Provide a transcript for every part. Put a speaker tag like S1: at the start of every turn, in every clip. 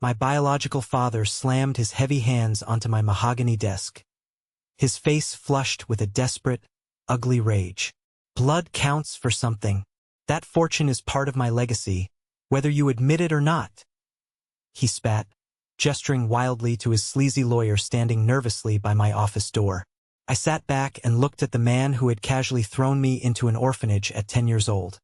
S1: My biological father slammed his heavy hands onto my mahogany desk, his face flushed with a desperate, ugly rage. Blood counts for something. That fortune is part of my legacy, whether you admit it or not. He spat, gesturing wildly to his sleazy lawyer standing nervously by my office door. I sat back and looked at the man who had casually thrown me into an orphanage at 10 years old.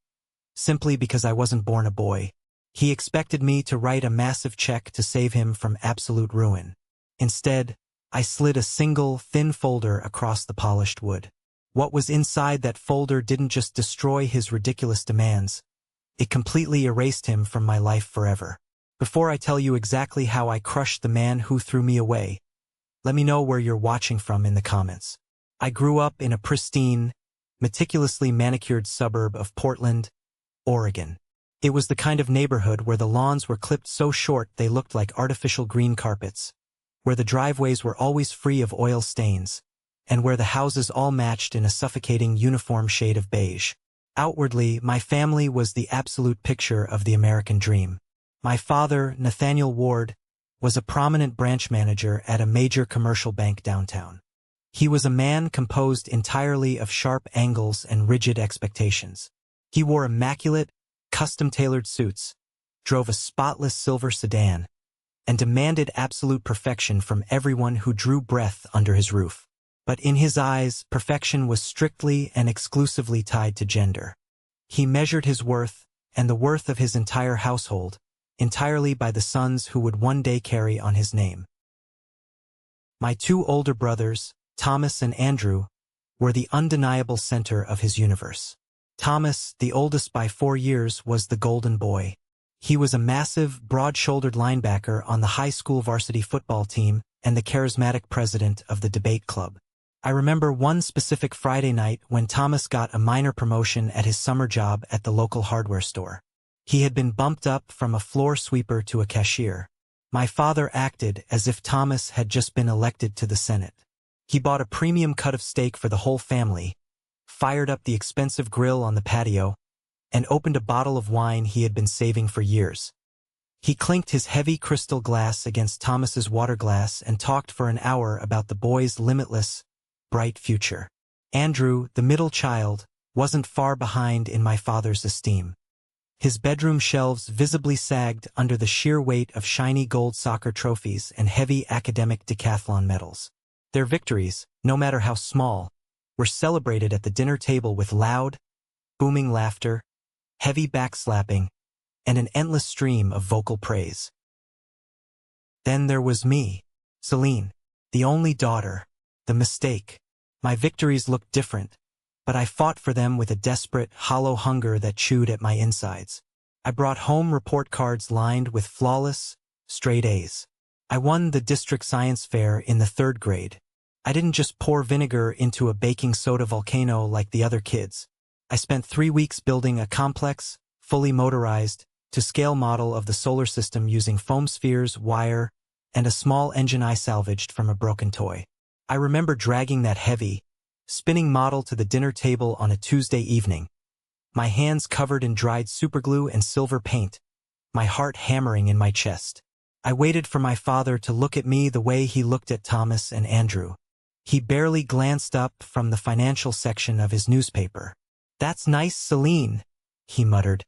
S1: Simply because I wasn't born a boy. He expected me to write a massive check to save him from absolute ruin. Instead, I slid a single, thin folder across the polished wood. What was inside that folder didn't just destroy his ridiculous demands. It completely erased him from my life forever. Before I tell you exactly how I crushed the man who threw me away, let me know where you're watching from in the comments. I grew up in a pristine, meticulously manicured suburb of Portland, Oregon. It was the kind of neighborhood where the lawns were clipped so short they looked like artificial green carpets, where the driveways were always free of oil stains, and where the houses all matched in a suffocating uniform shade of beige. Outwardly, my family was the absolute picture of the American dream. My father, Nathaniel Ward, was a prominent branch manager at a major commercial bank downtown. He was a man composed entirely of sharp angles and rigid expectations. He wore immaculate, custom-tailored suits, drove a spotless silver sedan, and demanded absolute perfection from everyone who drew breath under his roof. But in his eyes, perfection was strictly and exclusively tied to gender. He measured his worth, and the worth of his entire household, entirely by the sons who would one day carry on his name. My two older brothers, Thomas and Andrew, were the undeniable center of his universe. Thomas, the oldest by 4 years, was the golden boy. He was a massive, broad-shouldered linebacker on the high school varsity football team and the charismatic president of the debate club. I remember one specific Friday night when Thomas got a minor promotion at his summer job at the local hardware store. He had been bumped up from a floor sweeper to a cashier. My father acted as if Thomas had just been elected to the Senate. He bought a premium cut of steak for the whole family, fired up the expensive grill on the patio, and opened a bottle of wine he had been saving for years. He clinked his heavy crystal glass against Thomas's water glass and talked for an hour about the boy's limitless, bright future. Andrew, the middle child, wasn't far behind in my father's esteem. His bedroom shelves visibly sagged under the sheer weight of shiny gold soccer trophies and heavy academic decathlon medals. Their victories, no matter how small, were celebrated at the dinner table with loud, booming laughter, heavy backslapping, and an endless stream of vocal praise. Then there was me, Celine, the only daughter, the mistake. My victories looked different, but I fought for them with a desperate, hollow hunger that chewed at my insides. I brought home report cards lined with flawless, straight A's. I won the district science fair in the 3rd grade. I didn't just pour vinegar into a baking soda volcano like the other kids. I spent 3 weeks building a complex, fully motorized, to-scale model of the solar system using foam spheres, wire, and a small engine I salvaged from a broken toy. I remember dragging that heavy, spinning model to the dinner table on a Tuesday evening, my hands covered in dried superglue and silver paint, my heart hammering in my chest. I waited for my father to look at me the way he looked at Thomas and Andrew. He barely glanced up from the financial section of his newspaper. "That's nice, Celine," he muttered,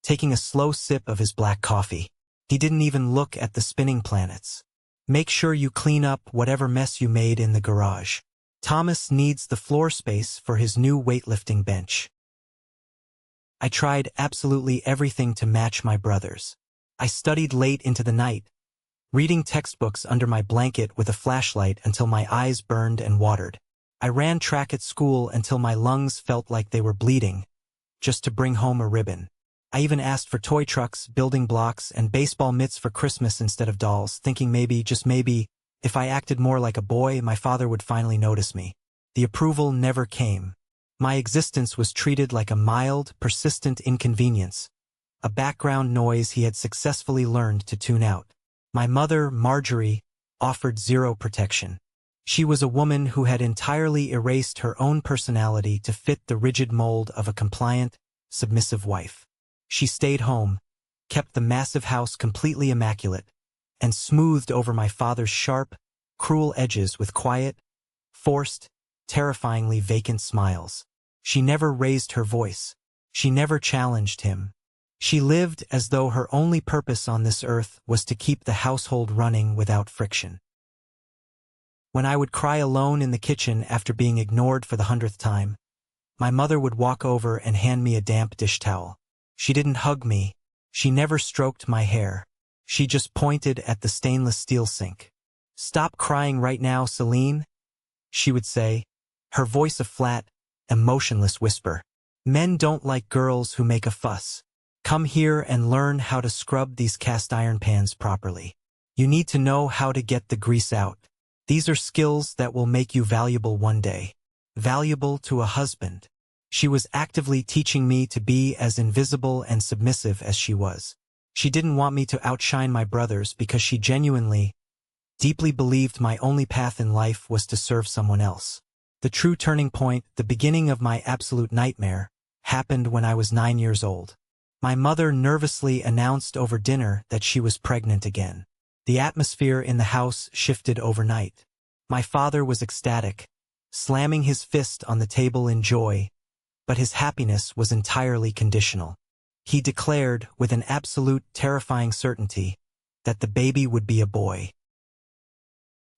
S1: taking a slow sip of his black coffee. He didn't even look at the spinning planets. "Make sure you clean up whatever mess you made in the garage. Thomas needs the floor space for his new weightlifting bench." I tried absolutely everything to match my brothers. I studied late into the night, reading textbooks under my blanket with a flashlight until my eyes burned and watered. I ran track at school until my lungs felt like they were bleeding, just to bring home a ribbon. I even asked for toy trucks, building blocks, and baseball mitts for Christmas instead of dolls, thinking maybe, just maybe, if I acted more like a boy, my father would finally notice me. The approval never came. My existence was treated like a mild, persistent inconvenience, a background noise he had successfully learned to tune out. My mother, Marjorie, offered zero protection. She was a woman who had entirely erased her own personality to fit the rigid mold of a compliant, submissive wife. She stayed home, kept the massive house completely immaculate, and smoothed over my father's sharp, cruel edges with quiet, forced, terrifyingly vacant smiles. She never raised her voice. She never challenged him. She lived as though her only purpose on this earth was to keep the household running without friction. When I would cry alone in the kitchen after being ignored for the 100th time, my mother would walk over and hand me a damp dish towel. She didn't hug me. She never stroked my hair. She just pointed at the stainless steel sink. "Stop crying right now, Celine," she would say, her voice a flat, emotionless whisper. "Men don't like girls who make a fuss. Come here and learn how to scrub these cast iron pans properly. You need to know how to get the grease out. These are skills that will make you valuable one day. Valuable to a husband." She was actively teaching me to be as invisible and submissive as she was. She didn't want me to outshine my brothers because she genuinely, deeply believed my only path in life was to serve someone else. The true turning point, the beginning of my absolute nightmare, happened when I was 9 years old. My mother nervously announced over dinner that she was pregnant again. The atmosphere in the house shifted overnight. My father was ecstatic, slamming his fist on the table in joy, but his happiness was entirely conditional. He declared, with an absolute, terrifying certainty, that the baby would be a boy.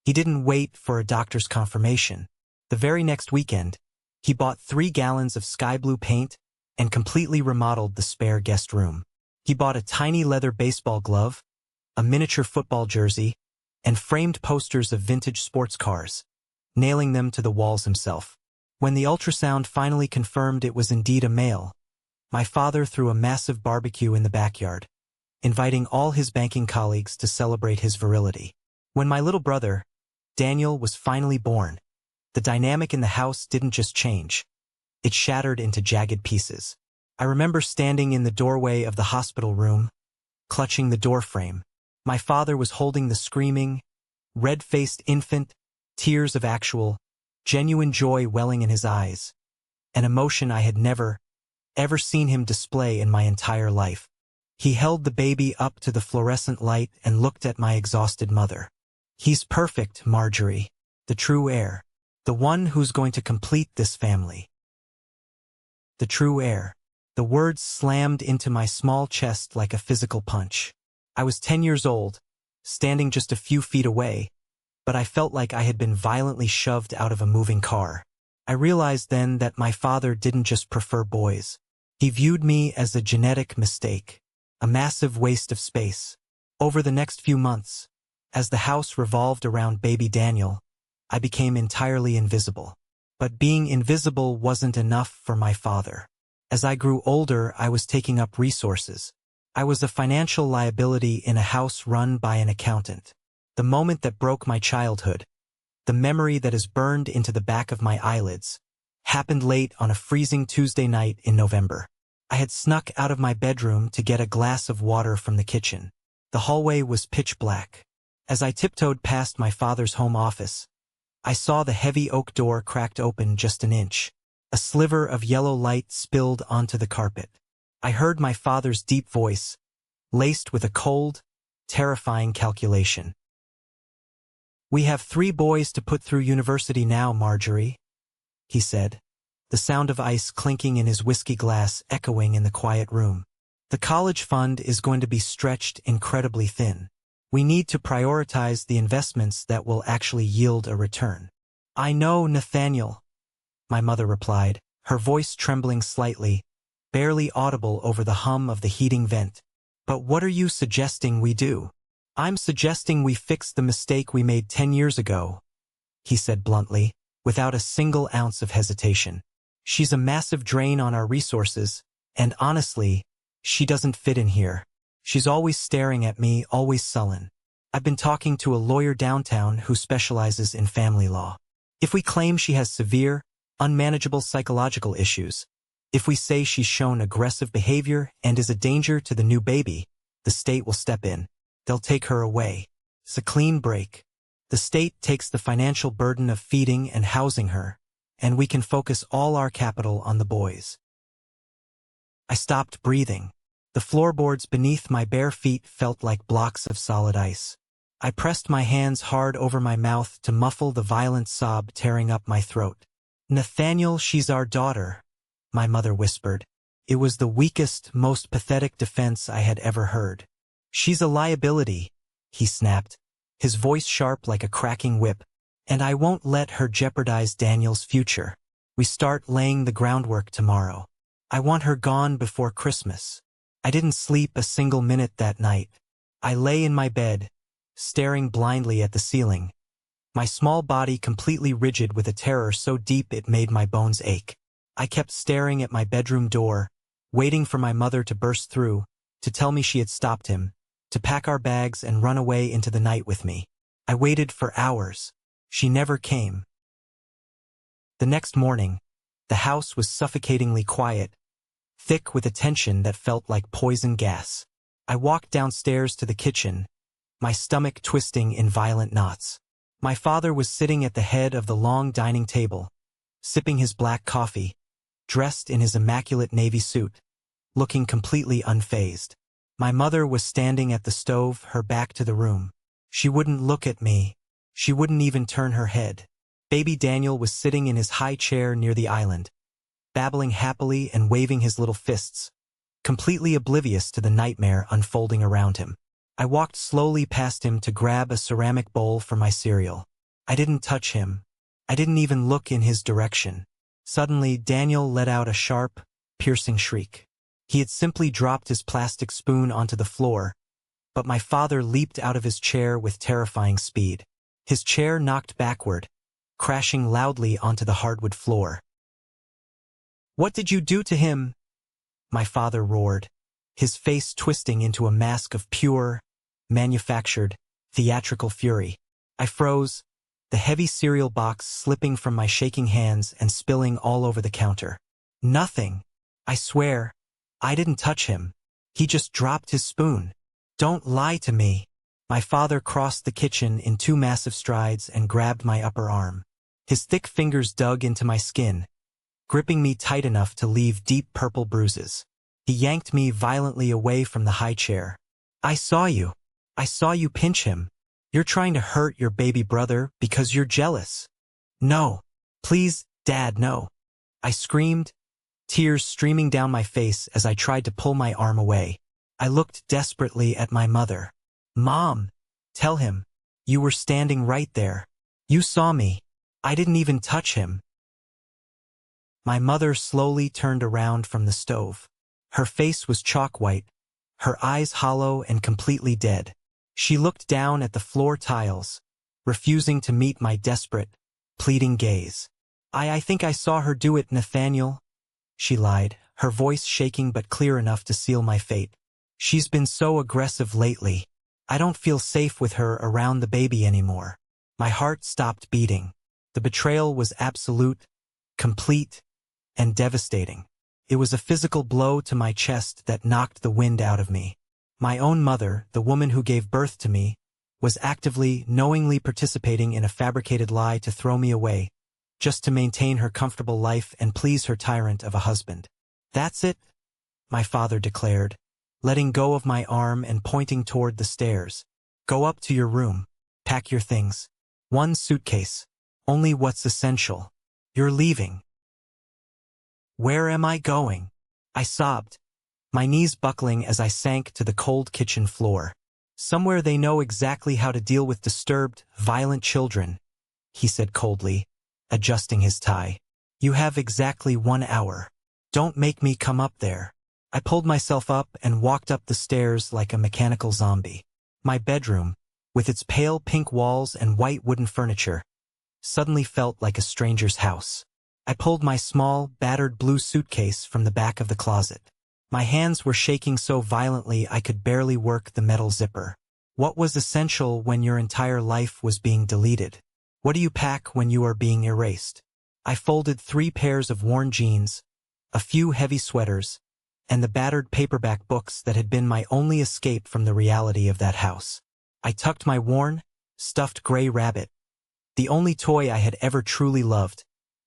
S1: He didn't wait for a doctor's confirmation. The very next weekend, he bought 3 gallons of sky blue paint and completely remodeled the spare guest room. He bought a tiny leather baseball glove, a miniature football jersey, and framed posters of vintage sports cars, nailing them to the walls himself. When the ultrasound finally confirmed it was indeed a male, my father threw a massive barbecue in the backyard, inviting all his banking colleagues to celebrate his virility. When my little brother, Daniel, was finally born, the dynamic in the house didn't just change. It shattered into jagged pieces. I remember standing in the doorway of the hospital room, clutching the doorframe. My father was holding the screaming, red-faced infant, tears of actual, genuine joy welling in his eyes, an emotion I had never, ever seen him display in my entire life. He held the baby up to the fluorescent light and looked at my exhausted mother. "He's perfect, Marjorie. The true heir. The one who's going to complete this family." The true heir. The words slammed into my small chest like a physical punch. I was 10 years old, standing just a few feet away, but I felt like I had been violently shoved out of a moving car. I realized then that my father didn't just prefer boys. He viewed me as a genetic mistake, a massive waste of space. Over the next few months, as the house revolved around baby Daniel, I became entirely invisible. But being invisible wasn't enough for my father. As I grew older, I was taking up resources. I was a financial liability in a house run by an accountant. The moment that broke my childhood, the memory that is burned into the back of my eyelids, happened late on a freezing Tuesday night in November. I had snuck out of my bedroom to get a glass of water from the kitchen. The hallway was pitch black. As I tiptoed past my father's home office, I saw the heavy oak door cracked open just an inch. A sliver of yellow light spilled onto the carpet. I heard my father's deep voice, laced with a cold, terrifying calculation. "We have 3 boys to put through university now, Marjorie," he said, the sound of ice clinking in his whiskey glass echoing in the quiet room. "The college fund is going to be stretched incredibly thin. We need to prioritize the investments that will actually yield a return." "I know, Nathaniel," my mother replied, her voice trembling slightly, barely audible over the hum of the heating vent. "But what are you suggesting we do?" "I'm suggesting we fix the mistake we made 10 years ago," he said bluntly, without a single ounce of hesitation. "She's a massive drain on our resources, and honestly, she doesn't fit in here. She's always staring at me, always sullen. I've been talking to a lawyer downtown who specializes in family law. If we claim she has severe, unmanageable psychological issues, if we say she's shown aggressive behavior and is a danger to the new baby, the state will step in. They'll take her away. It's a clean break. The state takes the financial burden of feeding and housing her, and we can focus all our capital on the boys." I stopped breathing. The floorboards beneath my bare feet felt like blocks of solid ice. I pressed my hands hard over my mouth to muffle the violent sob tearing up my throat. "Nathaniel, she's our daughter," my mother whispered. It was the weakest, most pathetic defense I had ever heard. "She's a liability," he snapped, his voice sharp like a cracking whip. "And I won't let her jeopardize Daniel's future. We start laying the groundwork tomorrow. I want her gone before Christmas." I didn't sleep a single minute that night. I lay in my bed, staring blindly at the ceiling, my small body completely rigid with a terror so deep it made my bones ache. I kept staring at my bedroom door, waiting for my mother to burst through, to tell me she had stopped him, to pack our bags and run away into the night with me. I waited for hours. She never came. The next morning, the house was suffocatingly quiet, thick with a tension that felt like poison gas. I walked downstairs to the kitchen, my stomach twisting in violent knots. My father was sitting at the head of the long dining table, sipping his black coffee, dressed in his immaculate navy suit, looking completely unfazed. My mother was standing at the stove, her back to the room. She wouldn't look at me. She wouldn't even turn her head. Baby Daniel was sitting in his high chair near the island, babbling happily and waving his little fists, completely oblivious to the nightmare unfolding around him. I walked slowly past him to grab a ceramic bowl for my cereal. I didn't touch him. I didn't even look in his direction. Suddenly, Daniel let out a sharp, piercing shriek. He had simply dropped his plastic spoon onto the floor, but my father leaped out of his chair with terrifying speed. His chair knocked backward, crashing loudly onto the hardwood floor. "What did you do to him?" my father roared, his face twisting into a mask of pure, manufactured, theatrical fury. I froze, the heavy cereal box slipping from my shaking hands and spilling all over the counter. "Nothing. I swear. I didn't touch him. He just dropped his spoon." "Don't lie to me." My father crossed the kitchen in 2 massive strides and grabbed my upper arm. His thick fingers dug into my skin, gripping me tight enough to leave deep purple bruises. He yanked me violently away from the high chair. "I saw you. I saw you pinch him. You're trying to hurt your baby brother because you're jealous." "No. Please, Dad, no." I screamed, tears streaming down my face as I tried to pull my arm away. I looked desperately at my mother. "Mom, tell him. You were standing right there. You saw me. I didn't even touch him." My mother slowly turned around from the stove. Her face was chalk white, her eyes hollow and completely dead. She looked down at the floor tiles, refusing to meet my desperate, pleading gaze. I think I saw her do it, Nathaniel," she lied, her voice shaking but clear enough to seal my fate. "She's been so aggressive lately. I don't feel safe with her around the baby anymore." My heart stopped beating. The betrayal was absolute, complete, and devastating. It was a physical blow to my chest that knocked the wind out of me. My own mother, the woman who gave birth to me, was actively, knowingly participating in a fabricated lie to throw me away, just to maintain her comfortable life and please her tyrant of a husband. "That's it," my father declared, letting go of my arm and pointing toward the stairs. "Go up to your room. Pack your things. 1 suitcase. Only what's essential. You're leaving." "Where am I going?" I sobbed, my knees buckling as I sank to the cold kitchen floor. "Somewhere they know exactly how to deal with disturbed, violent children," he said coldly, adjusting his tie. "You have exactly 1 hour. Don't make me come up there." I pulled myself up and walked up the stairs like a mechanical zombie. My bedroom, with its pale pink walls and white wooden furniture, suddenly felt like a stranger's house. I pulled my small, battered blue suitcase from the back of the closet. My hands were shaking so violently I could barely work the metal zipper. What was essential when your entire life was being deleted? What do you pack when you are being erased? I folded 3 pairs of worn jeans, a few heavy sweaters, and the battered paperback books that had been my only escape from the reality of that house. I tucked my worn, stuffed gray rabbit, the only toy I had ever truly loved,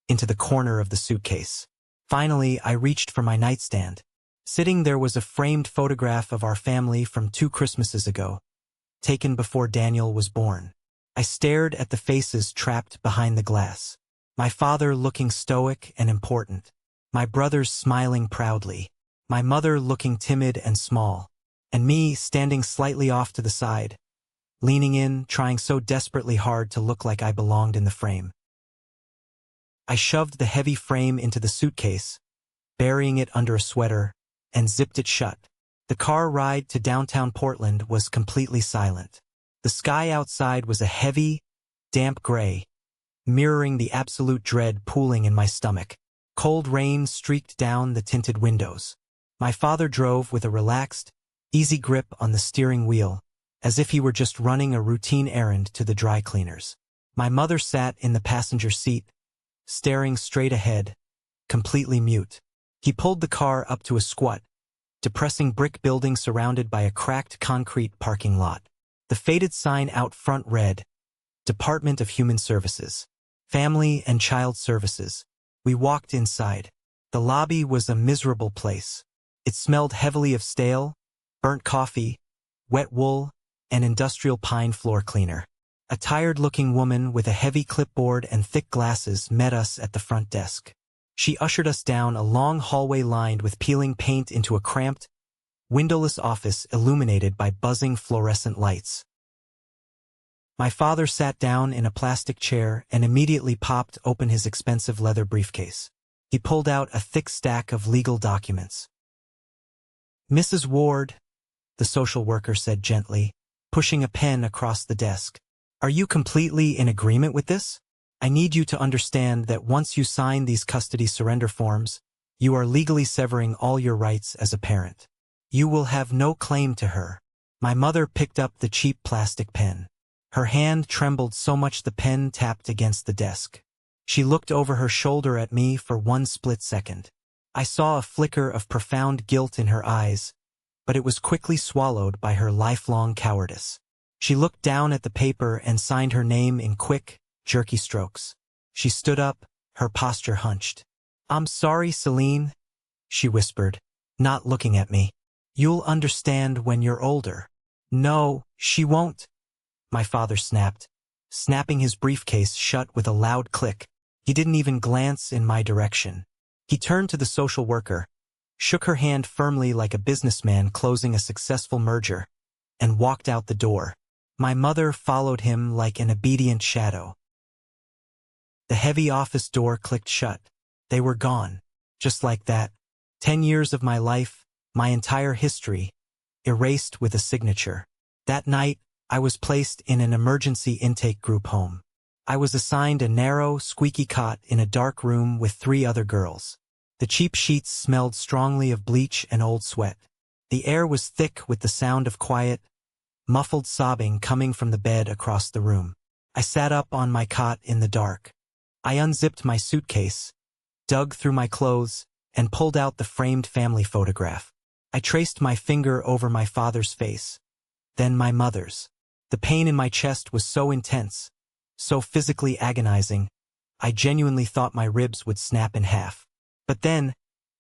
S1: into the corner of the suitcase. Finally, I reached for my nightstand. Sitting there was a framed photograph of our family from 2 Christmases ago, taken before Daniel was born. I stared at the faces trapped behind the glass. My father looking stoic and important. My brothers smiling proudly. My mother looking timid and small. And me standing slightly off to the side, leaning in, trying so desperately hard to look like I belonged in the frame. I shoved the heavy frame into the suitcase, burying it under a sweater, and zipped it shut. The car ride to downtown Portland was completely silent. The sky outside was a heavy, damp gray, mirroring the absolute dread pooling in my stomach. Cold rain streaked down the tinted windows. My father drove with a relaxed, easy grip on the steering wheel, as if he were just running a routine errand to the dry cleaners. My mother sat in the passenger seat, staring straight ahead, completely mute. He pulled the car up to a squat, depressing brick building surrounded by a cracked concrete parking lot. The faded sign out front read, Department of Human Services, Family and Child Services. We walked inside. The lobby was a miserable place. It smelled heavily of stale, burnt coffee, wet wool, and industrial pine floor cleaner. A tired-looking woman with a heavy clipboard and thick glasses met us at the front desk. She ushered us down a long hallway lined with peeling paint into a cramped, windowless office illuminated by buzzing fluorescent lights. My father sat down in a plastic chair and immediately popped open his expensive leather briefcase. He pulled out a thick stack of legal documents. "Mrs. Ward," the social worker said gently, pushing a pen across the desk. "Are you completely in agreement with this? I need you to understand that once you sign these custody surrender forms, you are legally severing all your rights as a parent. You will have no claim to her." My mother picked up the cheap plastic pen. Her hand trembled so much the pen tapped against the desk. She looked over her shoulder at me for one split second. I saw a flicker of profound guilt in her eyes, but it was quickly swallowed by her lifelong cowardice. She looked down at the paper and signed her name in quick, jerky strokes. She stood up, her posture hunched. "I'm sorry, Celine," she whispered, not looking at me. "You'll understand when you're older." "No, she won't," my father snapped, snapping his briefcase shut with a loud click. He didn't even glance in my direction. He turned to the social worker, shook her hand firmly like a businessman closing a successful merger, and walked out the door. My mother followed him like an obedient shadow. The heavy office door clicked shut. They were gone. Just like that. 10 years of my life, my entire history, erased with a signature. That night, I was placed in an emergency intake group home. I was assigned a narrow, squeaky cot in a dark room with 3 other girls. The cheap sheets smelled strongly of bleach and old sweat. The air was thick with the sound of quiet, muffled sobbing coming from the bed across the room. I sat up on my cot in the dark. I unzipped my suitcase, dug through my clothes, and pulled out the framed family photograph. I traced my finger over my father's face, then my mother's. The pain in my chest was so intense, so physically agonizing, I genuinely thought my ribs would snap in half. But then,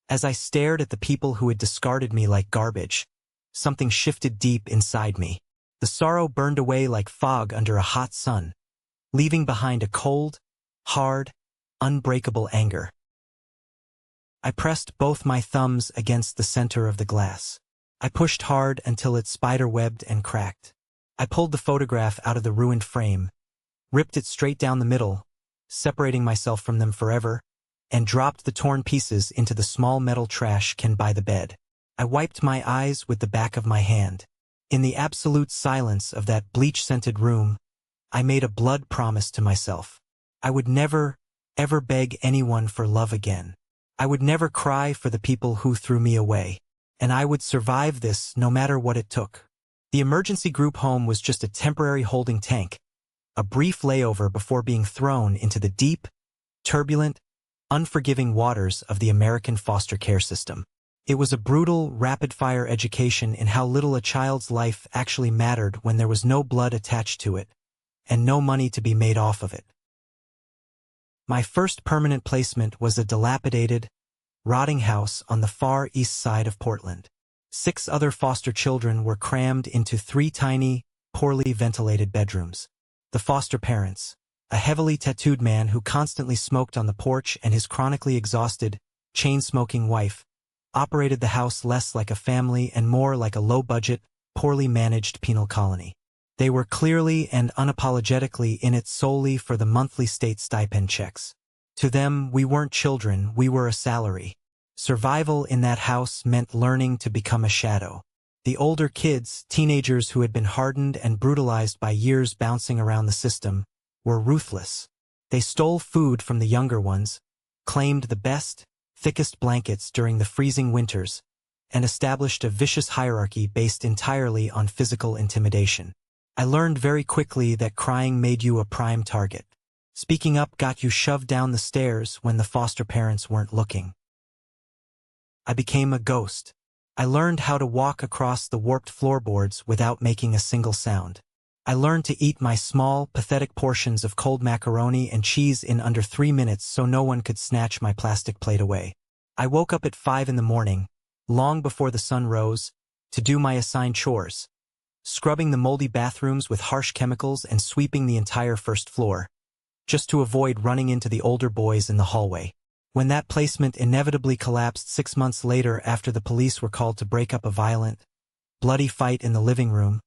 S1: as I stared at the people who had discarded me like garbage, something shifted deep inside me. The sorrow burned away like fog under a hot sun, leaving behind a cold, hard, unbreakable anger. I pressed both my thumbs against the center of the glass. I pushed hard until it spider-webbed and cracked. I pulled the photograph out of the ruined frame, ripped it straight down the middle, separating myself from them forever, and dropped the torn pieces into the small metal trash can by the bed. I wiped my eyes with the back of my hand. In the absolute silence of that bleach-scented room, I made a blood promise to myself. I would never, ever beg anyone for love again. I would never cry for the people who threw me away. And I would survive this no matter what it took. The emergency group home was just a temporary holding tank, a brief layover before being thrown into the deep, turbulent, unforgiving waters of the American foster care system. It was a brutal, rapid-fire education in how little a child's life actually mattered when there was no blood attached to it, and no money to be made off of it. My first permanent placement was a dilapidated, rotting house on the far east side of Portland. 6 other foster children were crammed into 3 tiny, poorly ventilated bedrooms. The foster parents, a heavily tattooed man who constantly smoked on the porch, and his chronically exhausted, chain-smoking wife, operated the house less like a family and more like a low-budget, poorly managed penal colony. They were clearly and unapologetically in it solely for the monthly state stipend checks. To them, we weren't children, we were a salary. Survival in that house meant learning to become a shadow. The older kids, teenagers who had been hardened and brutalized by years bouncing around the system, were ruthless. They stole food from the younger ones, claimed the best, thickest blankets during the freezing winters, and established a vicious hierarchy based entirely on physical intimidation. I learned very quickly that crying made you a prime target. Speaking up got you shoved down the stairs when the foster parents weren't looking. I became a ghost. I learned how to walk across the warped floorboards without making a single sound. I learned to eat my small, pathetic portions of cold macaroni and cheese in under 3 minutes so no one could snatch my plastic plate away. I woke up at 5 in the morning, long before the sun rose, to do my assigned chores, scrubbing the moldy bathrooms with harsh chemicals and sweeping the entire first floor, just to avoid running into the older boys in the hallway. When that placement inevitably collapsed 6 months later after the police were called to break up a violent, bloody fight in the living room,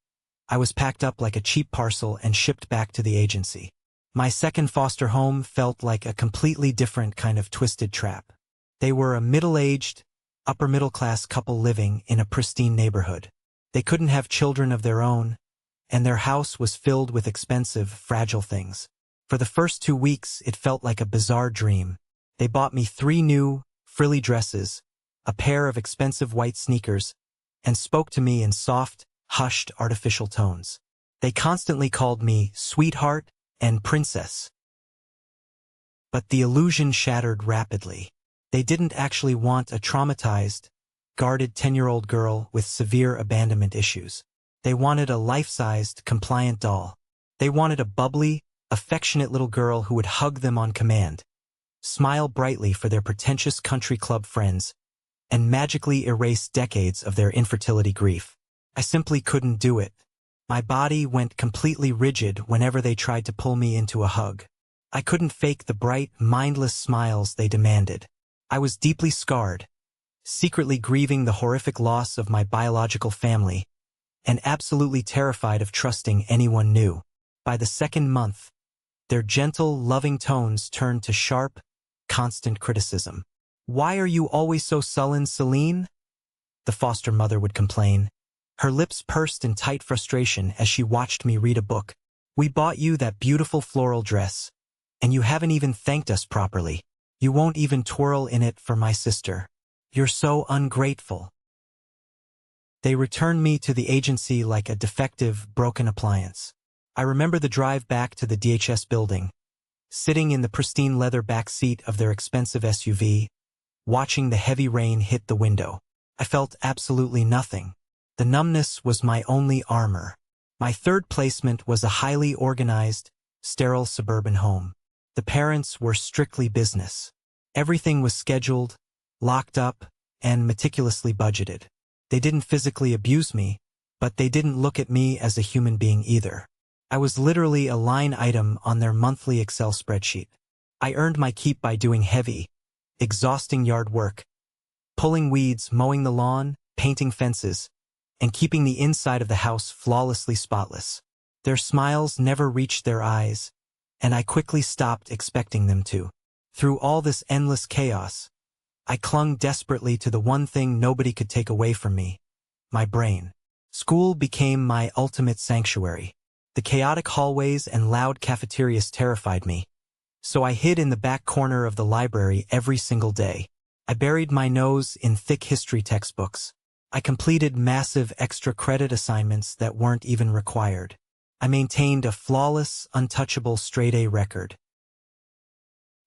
S1: I was packed up like a cheap parcel and shipped back to the agency. My second foster home felt like a completely different kind of twisted trap. They were a middle-aged, upper-middle-class couple living in a pristine neighborhood. They couldn't have children of their own, and their house was filled with expensive, fragile things. For the first 2 weeks, it felt like a bizarre dream. They bought me 3 new, frilly dresses, a pair of expensive white sneakers, and spoke to me in soft, hushed, artificial tones. They constantly called me sweetheart and princess. But the illusion shattered rapidly. They didn't actually want a traumatized, guarded 10-year-old girl with severe abandonment issues. They wanted a life-sized, compliant doll. They wanted a bubbly, affectionate little girl who would hug them on command, smile brightly for their pretentious country club friends, and magically erase decades of their infertility grief. I simply couldn't do it. My body went completely rigid whenever they tried to pull me into a hug. I couldn't fake the bright, mindless smiles they demanded. I was deeply scarred, secretly grieving the horrific loss of my biological family, and absolutely terrified of trusting anyone new. By the second month, their gentle, loving tones turned to sharp, constant criticism. "Why are you always so sullen, Celine?" the foster mother would complain. Her lips pursed in tight frustration as she watched me read a book. "We bought you that beautiful floral dress, and you haven't even thanked us properly. You won't even twirl in it for my sister. You're so ungrateful." They returned me to the agency like a defective, broken appliance. I remember the drive back to the DHS building, sitting in the pristine leather back seat of their expensive SUV, watching the heavy rain hit the window. I felt absolutely nothing. The numbness was my only armor. My third placement was a highly organized, sterile suburban home. The parents were strictly business. Everything was scheduled, locked up, and meticulously budgeted. They didn't physically abuse me, but they didn't look at me as a human being either. I was literally a line item on their monthly Excel spreadsheet. I earned my keep by doing heavy, exhausting yard work, pulling weeds, mowing the lawn, painting fences, and keeping the inside of the house flawlessly spotless. Their smiles never reached their eyes, and I quickly stopped expecting them to. Through all this endless chaos, I clung desperately to the one thing nobody could take away from me: my brain. School became my ultimate sanctuary. The chaotic hallways and loud cafeterias terrified me, so I hid in the back corner of the library every single day. I buried my nose in thick history textbooks. I completed massive extra credit assignments that weren't even required. I maintained a flawless, untouchable straight-A record.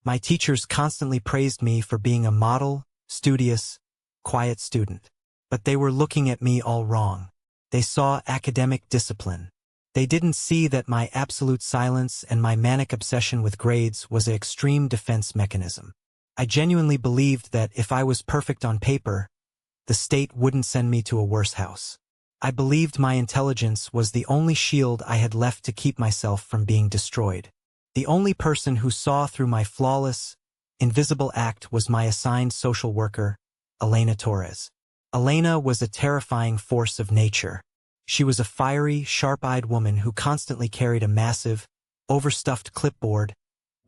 S1: My teachers constantly praised me for being a model, studious, quiet student. But they were looking at me all wrong. They saw academic discipline. They didn't see that my absolute silence and my manic obsession with grades was an extreme defense mechanism. I genuinely believed that if I was perfect on paper, the state wouldn't send me to a worse house. I believed my intelligence was the only shield I had left to keep myself from being destroyed. The only person who saw through my flawless, invisible act was my assigned social worker, Elena Torres. Elena was a terrifying force of nature. She was a fiery, sharp-eyed woman who constantly carried a massive, overstuffed clipboard,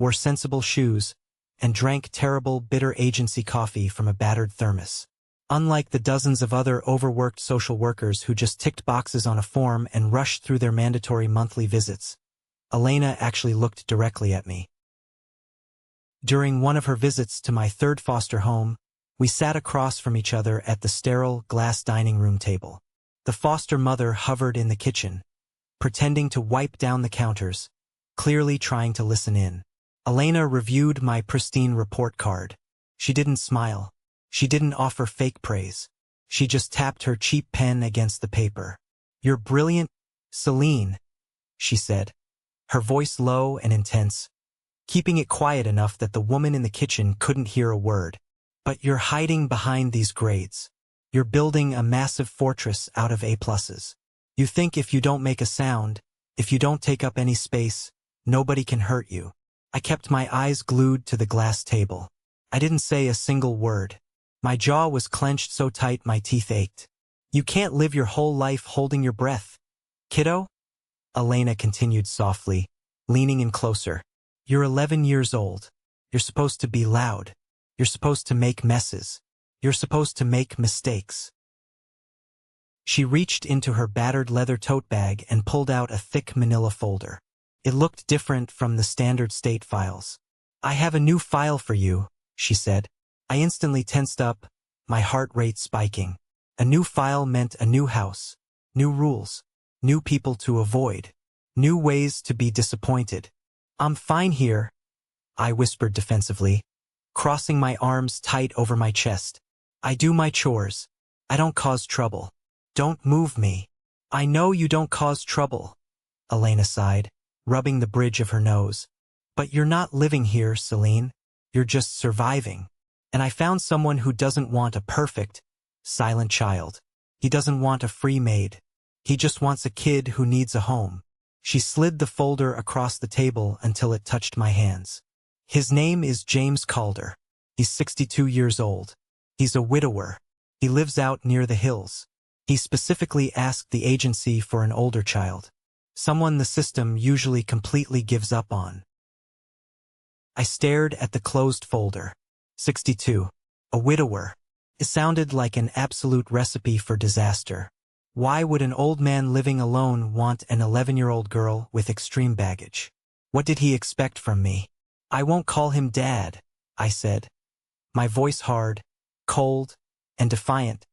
S1: wore sensible shoes, and drank terrible, bitter agency coffee from a battered thermos. Unlike the dozens of other overworked social workers who just ticked boxes on a form and rushed through their mandatory monthly visits, Elena actually looked directly at me. During one of her visits to my third foster home, we sat across from each other at the sterile, glass dining room table. The foster mother hovered in the kitchen, pretending to wipe down the counters, clearly trying to listen in. Elena reviewed my pristine report card. She didn't smile. She didn't offer fake praise. She just tapped her cheap pen against the paper. "You're brilliant, Celine," she said, her voice low and intense, keeping it quiet enough that the woman in the kitchen couldn't hear a word. "But you're hiding behind these grades. You're building a massive fortress out of A+. You think if you don't make a sound, if you don't take up any space, nobody can hurt you." I kept my eyes glued to the glass table. I didn't say a single word. My jaw was clenched so tight my teeth ached. "You can't live your whole life holding your breath, kiddo," Elena continued softly, leaning in closer. "You're 11 years old. You're supposed to be loud. You're supposed to make messes. You're supposed to make mistakes." She reached into her battered leather tote bag and pulled out a thick manila folder. It looked different from the standard state files. "I have a new file for you," she said. I instantly tensed up, my heart rate spiking. A new file meant a new house, new rules, new people to avoid, new ways to be disappointed. "I'm fine here," I whispered defensively, crossing my arms tight over my chest. "I do my chores. I don't cause trouble. Don't move me." "I know you don't cause trouble," Elena sighed, rubbing the bridge of her nose. "But you're not living here, Celine. You're just surviving. And I found someone who doesn't want a perfect, silent child. He doesn't want a free maid. He just wants a kid who needs a home." She slid the folder across the table until it touched my hands. "His name is James Calder. He's 62 years old. He's a widower. He lives out near the hills. He specifically asked the agency for an older child. Someone the system usually completely gives up on." I stared at the closed folder. 62. A widower. It sounded like an absolute recipe for disaster. Why would an old man living alone want an 11-year-old girl with extreme baggage? What did he expect from me? "I won't call him Dad," I said, my voice hard, cold, and defiant,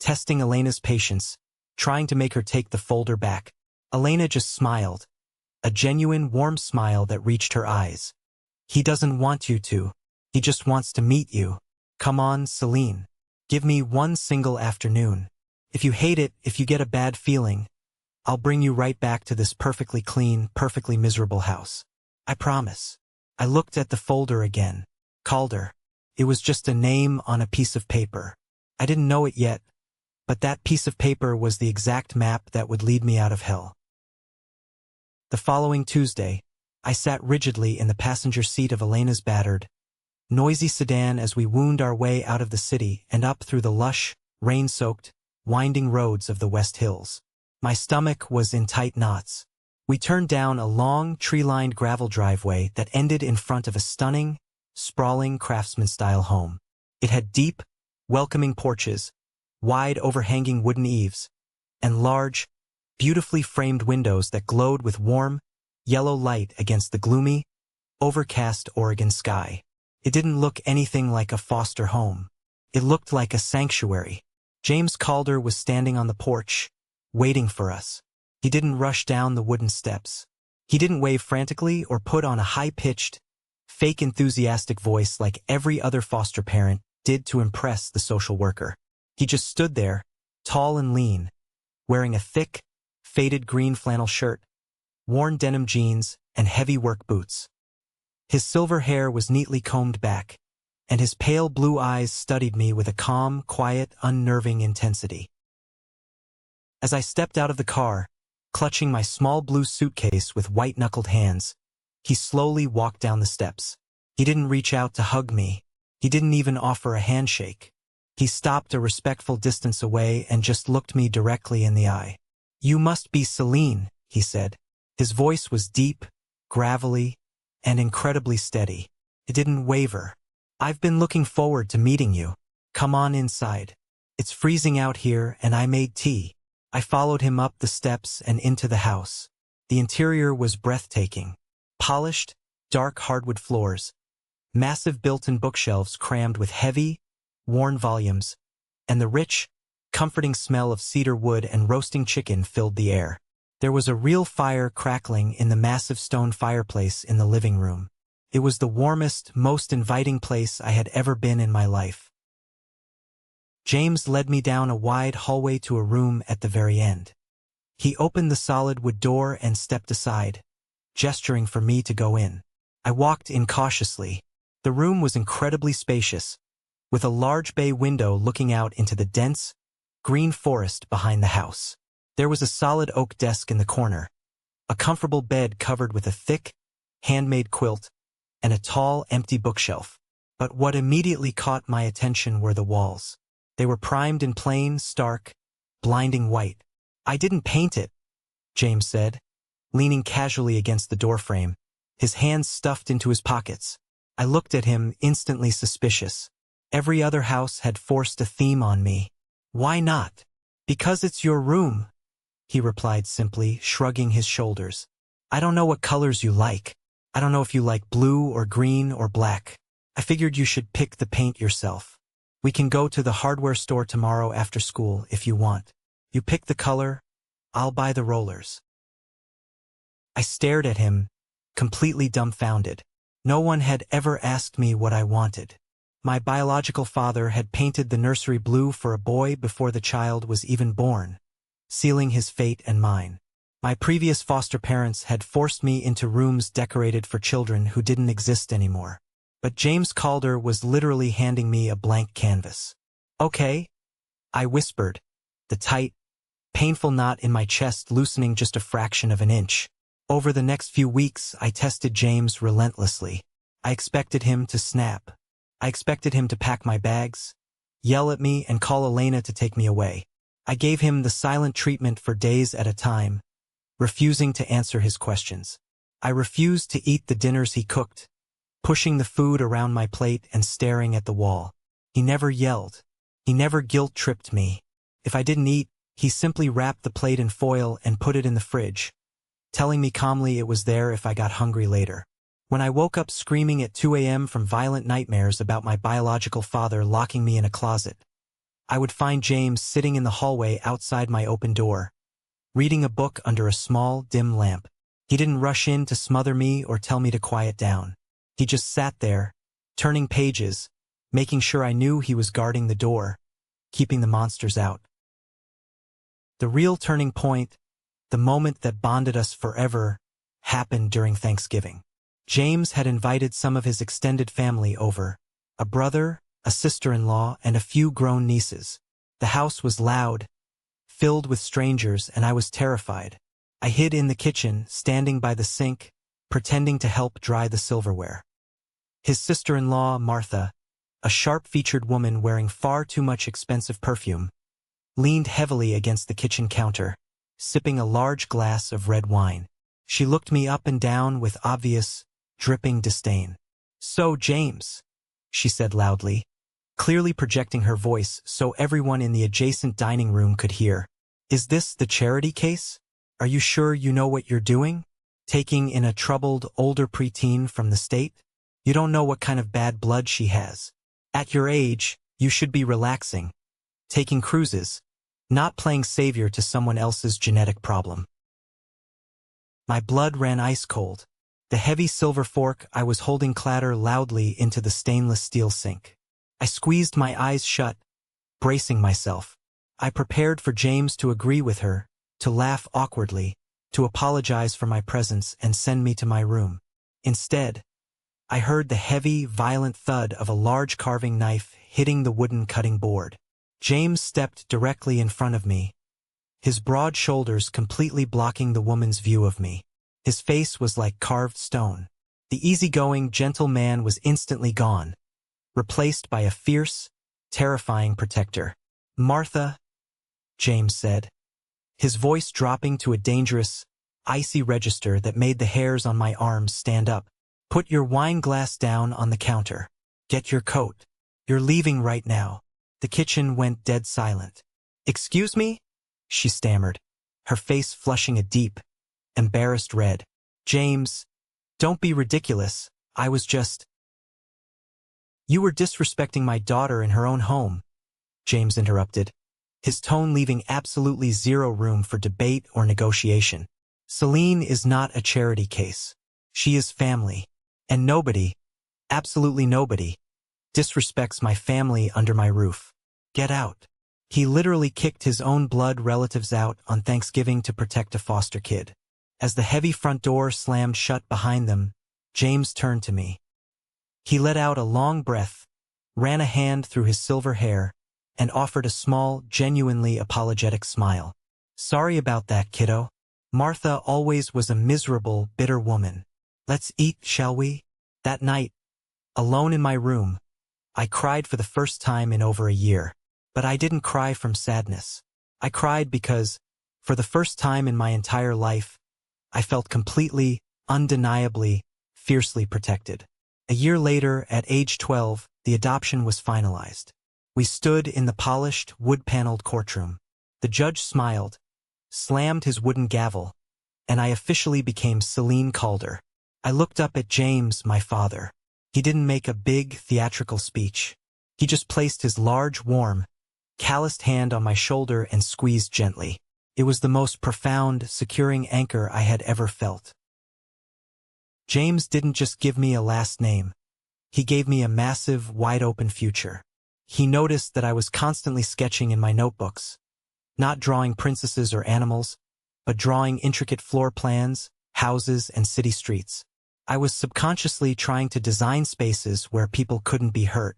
S1: testing Elena's patience, trying to make her take the folder back. Elena just smiled, a genuine warm smile that reached her eyes. "He doesn't want you to. He just wants to meet you. Come on, Celine. Give me one single afternoon. If you hate it, if you get a bad feeling, I'll bring you right back to this perfectly clean, perfectly miserable house. I promise." I looked at the folder again. Calder. It was just a name on a piece of paper. I didn't know it yet, but that piece of paper was the exact map that would lead me out of hell. The following Tuesday, I sat rigidly in the passenger seat of Elena's battered, noisy sedan as we wound our way out of the city and up through the lush, rain-soaked, winding roads of the West Hills. My stomach was in tight knots. We turned down a long, tree-lined gravel driveway that ended in front of a stunning, sprawling craftsman-style home. It had deep, welcoming porches, wide overhanging wooden eaves, and large, beautifully framed windows that glowed with warm, yellow light against the gloomy, overcast Oregon sky. It didn't look anything like a foster home. It looked like a sanctuary. James Calder was standing on the porch, waiting for us. He didn't rush down the wooden steps. He didn't wave frantically or put on a high-pitched, fake enthusiastic voice like every other foster parent did to impress the social worker. He just stood there, tall and lean, wearing a thick, faded green flannel shirt, worn denim jeans, and heavy work boots. His silver hair was neatly combed back, and his pale blue eyes studied me with a calm, quiet, unnerving intensity. As I stepped out of the car, clutching my small blue suitcase with white-knuckled hands, he slowly walked down the steps. He didn't reach out to hug me. He didn't even offer a handshake. He stopped a respectful distance away and just looked me directly in the eye. "You must be Celine," he said. His voice was deep, gravelly, and incredibly steady. It didn't waver. "I've been looking forward to meeting you. Come on inside. It's freezing out here and I made tea." I followed him up the steps and into the house. The interior was breathtaking. Polished, dark hardwood floors, massive built-in bookshelves crammed with heavy, worn volumes, and the rich, comforting smell of cedar wood and roasting chicken filled the air. There was a real fire crackling in the massive stone fireplace in the living room. It was the warmest, most inviting place I had ever been in my life. James led me down a wide hallway to a room at the very end. He opened the solid wood door and stepped aside, gesturing for me to go in. I walked in cautiously. The room was incredibly spacious, with a large bay window looking out into the dense, green forest behind the house. There was a solid oak desk in the corner, a comfortable bed covered with a thick, handmade quilt, and a tall, empty bookshelf. But what immediately caught my attention were the walls. They were primed in plain, stark, blinding white. "I didn't paint it," James said, leaning casually against the doorframe, his hands stuffed into his pockets. I looked at him, instantly suspicious. Every other house had forced a theme on me. "Why not?" "Because it's your room," he replied simply, shrugging his shoulders. "I don't know what colors you like. I don't know if you like blue or green or black. I figured you should pick the paint yourself. We can go to the hardware store tomorrow after school if you want. You pick the color, I'll buy the rollers." I stared at him, completely dumbfounded. No one had ever asked me what I wanted. My biological father had painted the nursery blue for a boy before the child was even born, sealing his fate and mine. My previous foster parents had forced me into rooms decorated for children who didn't exist anymore. But James Calder was literally handing me a blank canvas. "Okay," I whispered, the tight, painful knot in my chest loosening just a fraction of an inch. Over the next few weeks, I tested James relentlessly. I expected him to snap. I expected him to pack my bags, yell at me, and call Elena to take me away. I gave him the silent treatment for days at a time, refusing to answer his questions. I refused to eat the dinners he cooked, pushing the food around my plate and staring at the wall. He never yelled. He never guilt-tripped me. If I didn't eat, he simply wrapped the plate in foil and put it in the fridge, telling me calmly it was there if I got hungry later. When I woke up screaming at 2 a.m. from violent nightmares about my biological father locking me in a closet, I would find James sitting in the hallway outside my open door, reading a book under a small, dim lamp. He didn't rush in to smother me or tell me to quiet down. He just sat there, turning pages, making sure I knew he was guarding the door, keeping the monsters out. The real turning point, the moment that bonded us forever, happened during Thanksgiving. James had invited some of his extended family over, a brother, a sister-in-law, and a few grown nieces. The house was loud, filled with strangers, and I was terrified. I hid in the kitchen, standing by the sink, pretending to help dry the silverware. His sister-in-law, Martha, a sharp-featured woman wearing far too much expensive perfume, leaned heavily against the kitchen counter, sipping a large glass of red wine. She looked me up and down with obvious, dripping disdain. "So, James," she said loudly, clearly projecting her voice so everyone in the adjacent dining room could hear, "is this the charity case? Are you sure you know what you're doing? Taking in a troubled, older preteen from the state? You don't know what kind of bad blood she has. At your age, you should be relaxing, taking cruises, not playing savior to someone else's genetic problem." My blood ran ice cold. The heavy silver fork I was holding clattered loudly into the stainless steel sink. I squeezed my eyes shut, bracing myself. I prepared for James to agree with her, to laugh awkwardly, to apologize for my presence and send me to my room. Instead, I heard the heavy, violent thud of a large carving knife hitting the wooden cutting board. James stepped directly in front of me, his broad shoulders completely blocking the woman's view of me. His face was like carved stone. The easygoing, gentle man was instantly gone, replaced by a fierce, terrifying protector. "Martha," James said, his voice dropping to a dangerous, icy register that made the hairs on my arms stand up. "Put your wine glass down on the counter. Get your coat. You're leaving right now." The kitchen went dead silent. "Excuse me?" she stammered, her face flushing a deep, embarrassed red. "James, don't be ridiculous. I was just—" "You were disrespecting my daughter in her own home," James interrupted, his tone leaving absolutely zero room for debate or negotiation. "Celine is not a charity case. She is family. And nobody, absolutely nobody, disrespects my family under my roof. Get out." He literally kicked his own blood relatives out on Thanksgiving to protect a foster kid. As the heavy front door slammed shut behind them, James turned to me. He let out a long breath, ran a hand through his silver hair, and offered a small, genuinely apologetic smile. "Sorry about that, kiddo. Martha always was a miserable, bitter woman. Let's eat, shall we?" That night, alone in my room, I cried for the first time in over a year. But I didn't cry from sadness. I cried because, for the first time in my entire life, I felt completely, undeniably, fiercely protected. A year later, at age 12, the adoption was finalized. We stood in the polished, wood-paneled courtroom. The judge smiled, slammed his wooden gavel, and I officially became Celine Calder. I looked up at James, my father. He didn't make a big, theatrical speech. He just placed his large, warm, calloused hand on my shoulder and squeezed gently. It was the most profound, securing anchor I had ever felt. James didn't just give me a last name. He gave me a massive, wide-open future. He noticed that I was constantly sketching in my notebooks, not drawing princesses or animals, but drawing intricate floor plans, houses, and city streets. I was subconsciously trying to design spaces where people couldn't be hurt.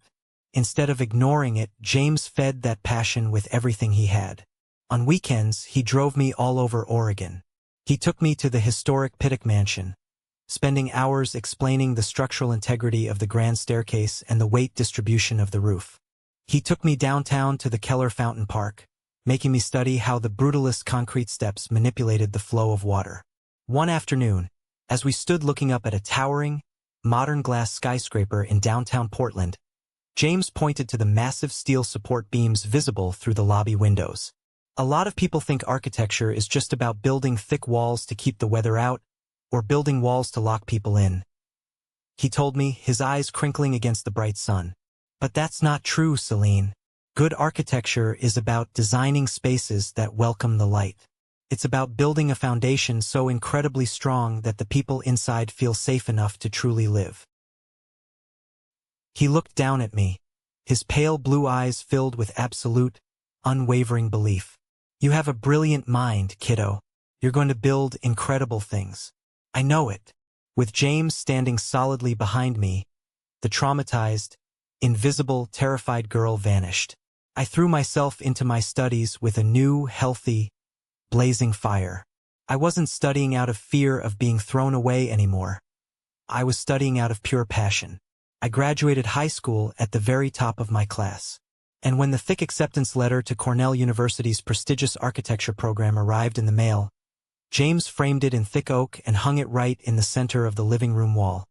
S1: Instead of ignoring it, James fed that passion with everything he had. On weekends, he drove me all over Oregon. He took me to the historic Pittock Mansion, spending hours explaining the structural integrity of the grand staircase and the weight distribution of the roof. He took me downtown to the Keller Fountain Park, making me study how the brutalist concrete steps manipulated the flow of water. One afternoon, as we stood looking up at a towering, modern glass skyscraper in downtown Portland, James pointed to the massive steel support beams visible through the lobby windows. "A lot of people think architecture is just about building thick walls to keep the weather out, or building walls to lock people in," he told me, his eyes crinkling against the bright sun. "But that's not true, Celine. Good architecture is about designing spaces that welcome the light. It's about building a foundation so incredibly strong that the people inside feel safe enough to truly live." He looked down at me, his pale blue eyes filled with absolute, unwavering belief. "You have a brilliant mind, kiddo. You're going to build incredible things. I know it." With James standing solidly behind me, the traumatized, invisible, terrified girl vanished. I threw myself into my studies with a new, healthy, blazing fire. I wasn't studying out of fear of being thrown away anymore. I was studying out of pure passion. I graduated high school at the very top of my class. And when the thick acceptance letter to Cornell University's prestigious architecture program arrived in the mail, James framed it in thick oak and hung it right in the center of the living room wall,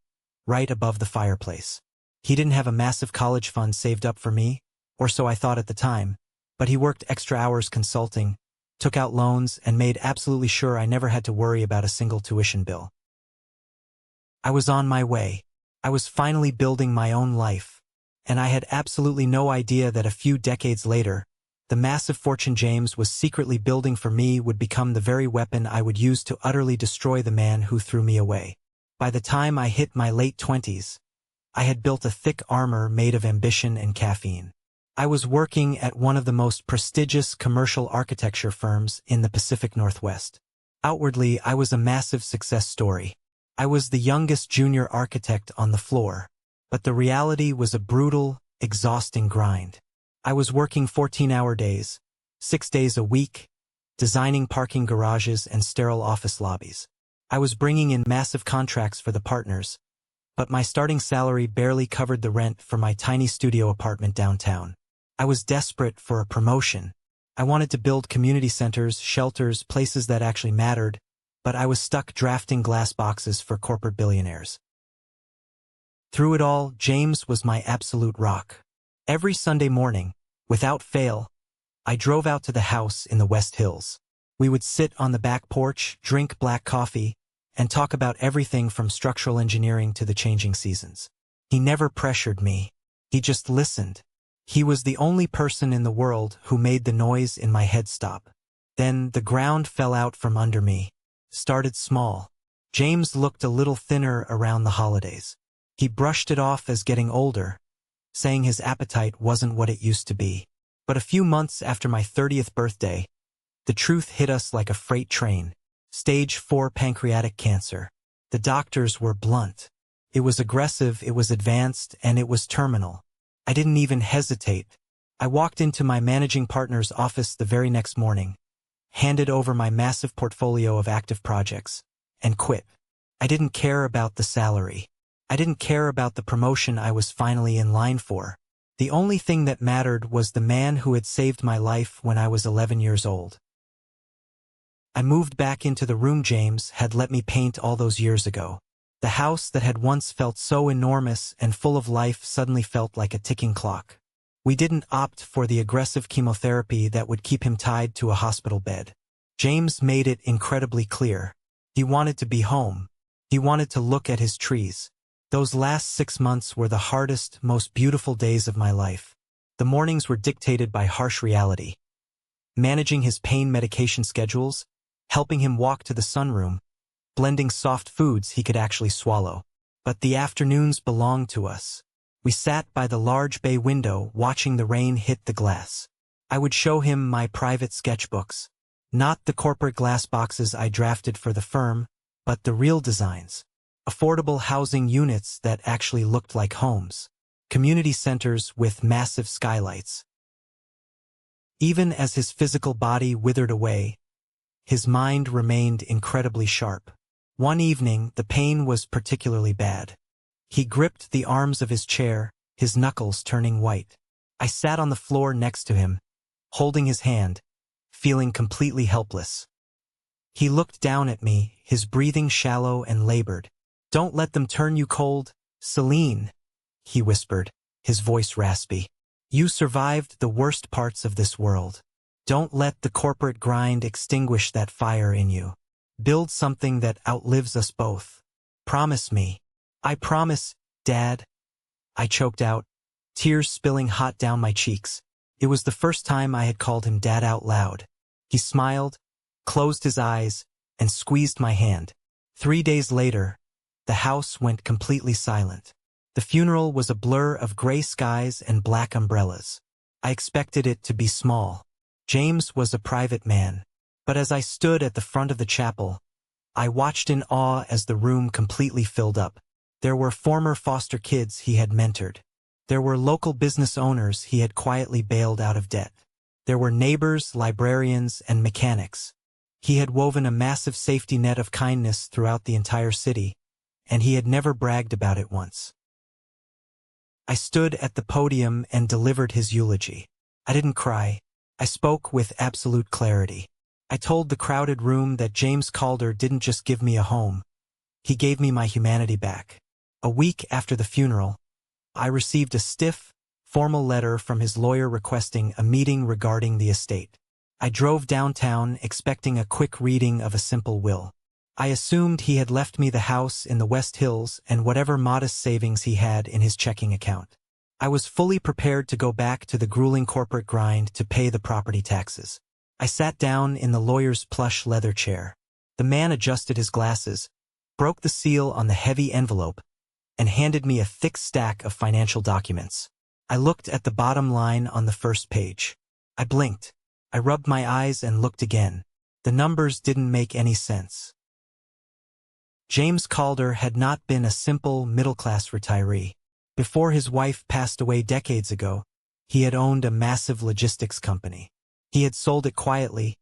S1: right above the fireplace. He didn't have a massive college fund saved up for me, or so I thought at the time, but he worked extra hours consulting, took out loans, and made absolutely sure I never had to worry about a single tuition bill. I was on my way. I was finally building my own life, and I had absolutely no idea that a few decades later, the massive fortune James was secretly building for me would become the very weapon I would use to utterly destroy the man who threw me away. By the time I hit my late 20s, I had built a thick armor made of ambition and caffeine. I was working at one of the most prestigious commercial architecture firms in the Pacific Northwest. Outwardly, I was a massive success story. I was the youngest junior architect on the floor, but the reality was a brutal, exhausting grind. I was working 14-hour days, 6 days a week, designing parking garages and sterile office lobbies. I was bringing in massive contracts for the partners, but my starting salary barely covered the rent for my tiny studio apartment downtown. I was desperate for a promotion. I wanted to build community centers, shelters, places that actually mattered, but I was stuck drafting glass boxes for corporate billionaires. Through it all, James was my absolute rock. Every Sunday morning, without fail, I drove out to the house in the West Hills. We would sit on the back porch, drink black coffee, and talk about everything from structural engineering to the changing seasons. He never pressured me. He just listened. He was the only person in the world who made the noise in my head stop. Then the ground fell out from under me. Started small. James looked a little thinner around the holidays. He brushed it off as getting older, saying his appetite wasn't what it used to be. But a few months after my 30th birthday, the truth hit us like a freight train. Stage 4 pancreatic cancer. The doctors were blunt. It was aggressive, it was advanced, and it was terminal. I didn't even hesitate. I walked into my managing partner's office the very next morning, handed over my massive portfolio of active projects, and quit. I didn't care about the salary. I didn't care about the promotion I was finally in line for. The only thing that mattered was the man who had saved my life when I was 11 years old. I moved back into the room James had let me paint all those years ago. The house that had once felt so enormous and full of life suddenly felt like a ticking clock. We didn't opt for the aggressive chemotherapy that would keep him tied to a hospital bed. James made it incredibly clear. He wanted to be home. He wanted to look at his trees. Those last 6 months were the hardest, most beautiful days of my life. The mornings were dictated by harsh reality. Managing his pain medication schedules, helping him walk to the sunroom, blending soft foods he could actually swallow. But the afternoons belonged to us. We sat by the large bay window watching the rain hit the glass. I would show him my private sketchbooks. Not the corporate glass boxes I drafted for the firm, but the real designs. Affordable housing units that actually looked like homes. Community centers with massive skylights. Even as his physical body withered away, his mind remained incredibly sharp. One evening, the pain was particularly bad. He gripped the arms of his chair, his knuckles turning white. I sat on the floor next to him, holding his hand, feeling completely helpless. He looked down at me, his breathing shallow and labored. "Don't let them turn you cold, Celine," he whispered, his voice raspy. "You survived the worst parts of this world. Don't let the corporate grind extinguish that fire in you. Build something that outlives us both. Promise me." "I promise, Dad," I choked out, tears spilling hot down my cheeks. It was the first time I had called him Dad out loud. He smiled, closed his eyes, and squeezed my hand. 3 days later, the house went completely silent. The funeral was a blur of gray skies and black umbrellas. I expected it to be small. James was a private man. But as I stood at the front of the chapel, I watched in awe as the room completely filled up. There were former foster kids he had mentored. There were local business owners he had quietly bailed out of debt. There were neighbors, librarians, and mechanics. He had woven a massive safety net of kindness throughout the entire city, and he had never bragged about it once. I stood at the podium and delivered his eulogy. I didn't cry. I spoke with absolute clarity. I told the crowded room that James Calder didn't just give me a home. He gave me my humanity back. A week after the funeral, I received a stiff, formal letter from his lawyer requesting a meeting regarding the estate. I drove downtown expecting a quick reading of a simple will. I assumed he had left me the house in the West Hills and whatever modest savings he had in his checking account. I was fully prepared to go back to the grueling corporate grind to pay the property taxes. I sat down in the lawyer's plush leather chair. The man adjusted his glasses, broke the seal on the heavy envelope, and handed me a thick stack of financial documents. I looked at the bottom line on the first page. I blinked. I rubbed my eyes and looked again. The numbers didn't make any sense. James Calder had not been a simple middle-class retiree. Before his wife passed away decades ago, he had owned a massive logistics company. He had sold it quietly,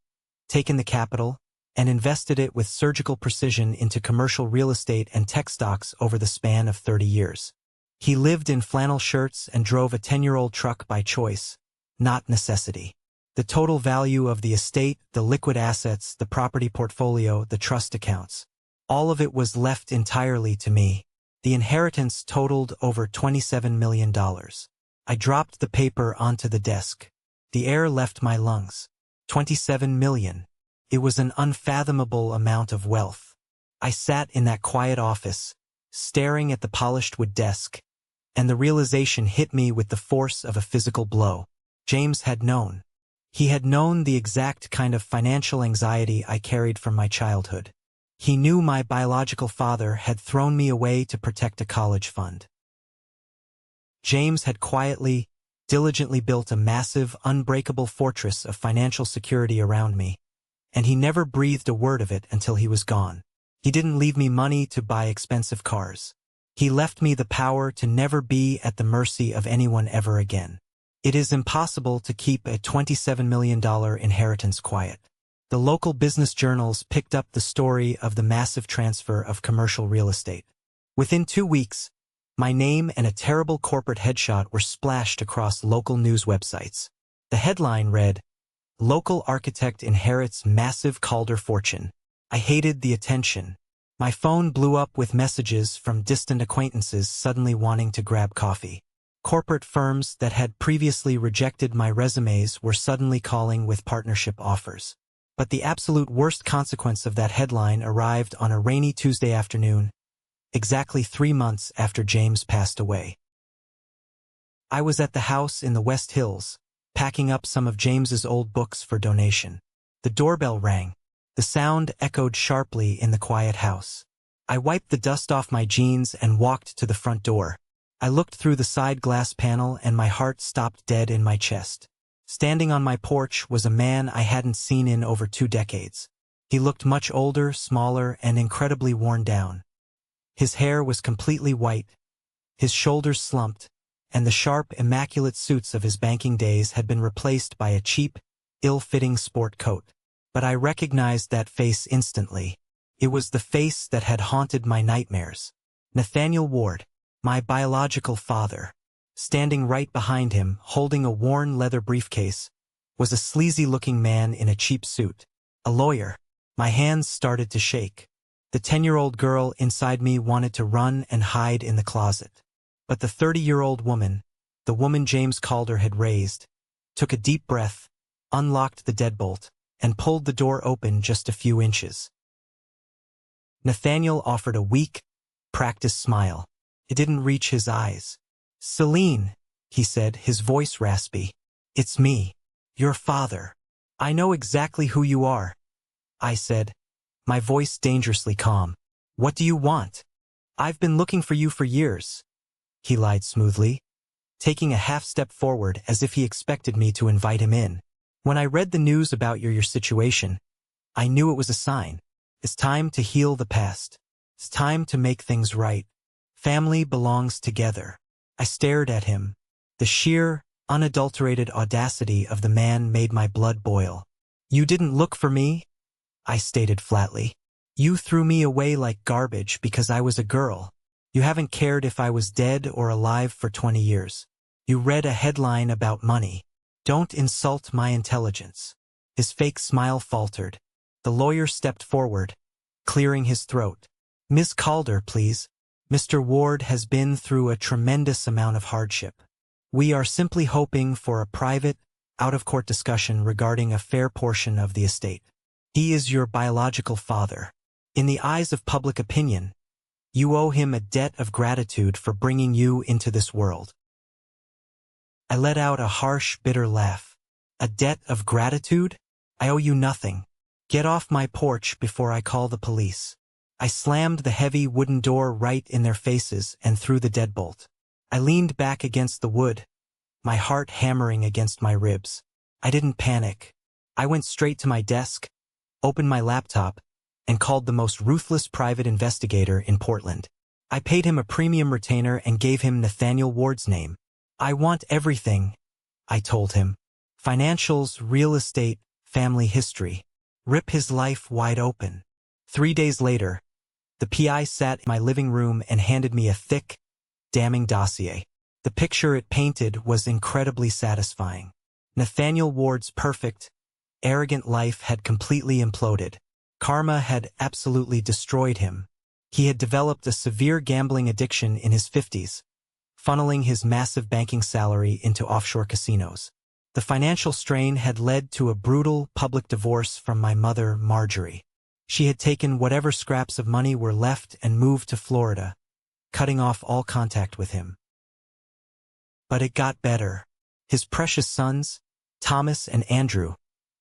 S1: taken the capital, and invested it with surgical precision into commercial real estate and tech stocks over the span of 30 years. He lived in flannel shirts and drove a 10-year-old truck by choice, not necessity. The total value of the estate, the liquid assets, the property portfolio, the trust accounts, all of it was left entirely to me. The inheritance totaled over $27 million. I dropped the paper onto the desk. The air left my lungs. 27 million. It was an unfathomable amount of wealth. I sat in that quiet office, staring at the polished wood desk, and the realization hit me with the force of a physical blow. James had known. He had known the exact kind of financial anxiety I carried from my childhood. He knew my biological father had thrown me away to protect a college fund. James had quietly, diligently built a massive, unbreakable fortress of financial security around me, and he never breathed a word of it until he was gone. He didn't leave me money to buy expensive cars. He left me the power to never be at the mercy of anyone ever again. It is impossible to keep a $27 million inheritance quiet. The local business journals picked up the story of the massive transfer of commercial real estate. Within 2 weeks, my name and a terrible corporate headshot were splashed across local news websites. The headline read, "Local architect inherits massive Calder fortune." I hated the attention. My phone blew up with messages from distant acquaintances suddenly wanting to grab coffee. Corporate firms that had previously rejected my resumes were suddenly calling with partnership offers. But the absolute worst consequence of that headline arrived on a rainy Tuesday afternoon, exactly 3 months after James passed away. I was at the house in the West Hills, packing up some of James's old books for donation. The doorbell rang. The sound echoed sharply in the quiet house. I wiped the dust off my jeans and walked to the front door. I looked through the side glass panel and my heart stopped dead in my chest. Standing on my porch was a man I hadn't seen in over 2 decades. He looked much older, smaller, and incredibly worn down. His hair was completely white, his shoulders slumped, and the sharp, immaculate suits of his banking days had been replaced by a cheap, ill-fitting sport coat. But I recognized that face instantly. It was the face that had haunted my nightmares. Nathaniel Ward, my biological father. Standing right behind him, holding a worn leather briefcase, was a sleazy-looking man in a cheap suit. A lawyer. My hands started to shake. The 10-year-old girl inside me wanted to run and hide in the closet. But the 30-year-old woman, the woman James Calder had raised, took a deep breath, unlocked the deadbolt, and pulled the door open just a few inches. Nathaniel offered a weak, practiced smile. It didn't reach his eyes. "Celine," he said, his voice raspy. "It's me, your father. I know exactly who you are," I said, my voice dangerously calm. "What do you want?" "I've been looking for you for years," he lied smoothly, taking a half-step forward as if he expected me to invite him in. "When I read the news about your situation, I knew it was a sign. It's time to heal the past. It's time to make things right. Family belongs together." I stared at him. The sheer, unadulterated audacity of the man made my blood boil. "You didn't look for me," I stated flatly. "You threw me away like garbage because I was a girl. You haven't cared if I was dead or alive for 20 years. You read a headline about money. Don't insult my intelligence." His fake smile faltered. The lawyer stepped forward, clearing his throat. "Miss Calder, please. Mr. Ward has been through a tremendous amount of hardship. We are simply hoping for a private, out-of-court discussion regarding a fair portion of the estate. He is your biological father. In the eyes of public opinion, you owe him a debt of gratitude for bringing you into this world." I let out a harsh, bitter laugh. "A debt of gratitude? I owe you nothing. Get off my porch before I call the police." I slammed the heavy wooden door right in their faces and threw the deadbolt. I leaned back against the wood, my heart hammering against my ribs. I didn't panic. I went straight to my desk, opened my laptop, and called the most ruthless private investigator in Portland. I paid him a premium retainer and gave him Nathaniel Ward's name. "I want everything," I told him. "Financials, real estate, family history. rip his life wide open. 3 days later, the PI sat in my living room and handed me a thick, damning dossier. The picture it painted was incredibly satisfying. Nathaniel Ward's perfect, arrogant life had completely imploded. Karma had absolutely destroyed him. He had developed a severe gambling addiction in his 50s, funneling his massive banking salary into offshore casinos. The financial strain had led to a brutal public divorce from my mother, Marjorie. She had taken whatever scraps of money were left and moved to Florida, cutting off all contact with him. But it got better. His precious sons, Thomas and Andrew,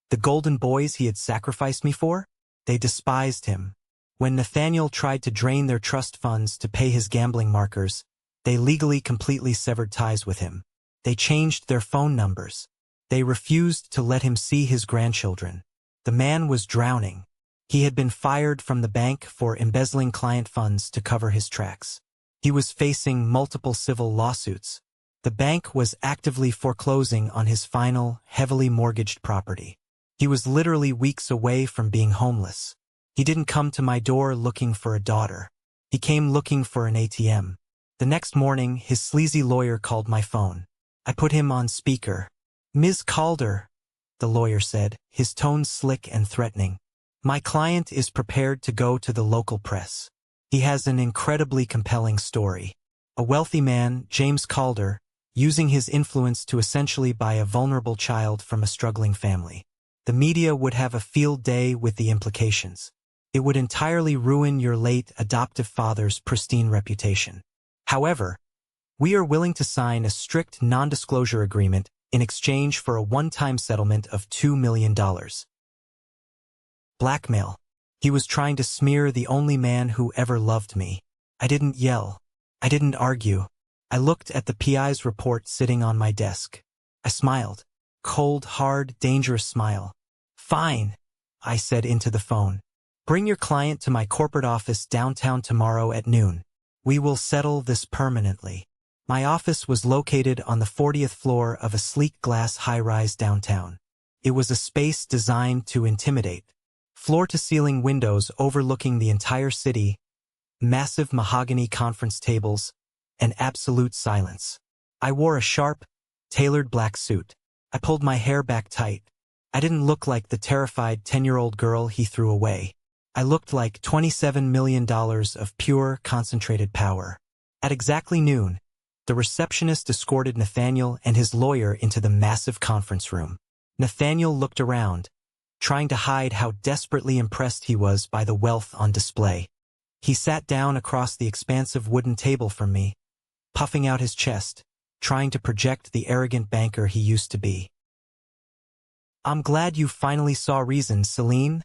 S1: the golden boys he had sacrificed me for, they despised him. When Nathaniel tried to drain their trust funds to pay his gambling markers, they legally completely severed ties with him. They changed their phone numbers. They refused to let him see his grandchildren. The man was drowning. He had been fired from the bank for embezzling client funds to cover his tracks. He was facing multiple civil lawsuits. The bank was actively foreclosing on his final, heavily mortgaged property. He was literally weeks away from being homeless. He didn't come to my door looking for a daughter. He came looking for an ATM. The next morning, his sleazy lawyer called my phone. I put him on speaker. "Ms. Calder," the lawyer said, his tone slick and threatening. "My client is prepared to go to the local press. He has an incredibly compelling story. A wealthy man, James Calder, using his influence to essentially buy a vulnerable child from a struggling family. The media would have a field day with the implications. It would entirely ruin your late adoptive father's pristine reputation. However, we are willing to sign a strict non-disclosure agreement in exchange for a one-time settlement of $2 million. Blackmail. He was trying to smear the only man who ever loved me. I didn't yell. I didn't argue. I looked at the PI's report sitting on my desk. I smiled. Cold, hard, dangerous smile. "Fine," I said into the phone. "Bring your client to my corporate office downtown tomorrow at noon. We will settle this permanently." My office was located on the 40th floor of a sleek glass high-rise downtown. It was a space designed to intimidate. Floor-to-ceiling windows overlooking the entire city, massive mahogany conference tables, and absolute silence. I wore a sharp, tailored black suit. I pulled my hair back tight. I didn't look like the terrified 10-year-old girl he threw away. I looked like $27 million of pure, concentrated power. At exactly noon, the receptionist escorted Nathaniel and his lawyer into the massive conference room. Nathaniel looked around, trying to hide how desperately impressed he was by the wealth on display. He sat down across the expansive wooden table from me, puffing out his chest, trying to project the arrogant banker he used to be. "I'm glad you finally saw reason, Celine,"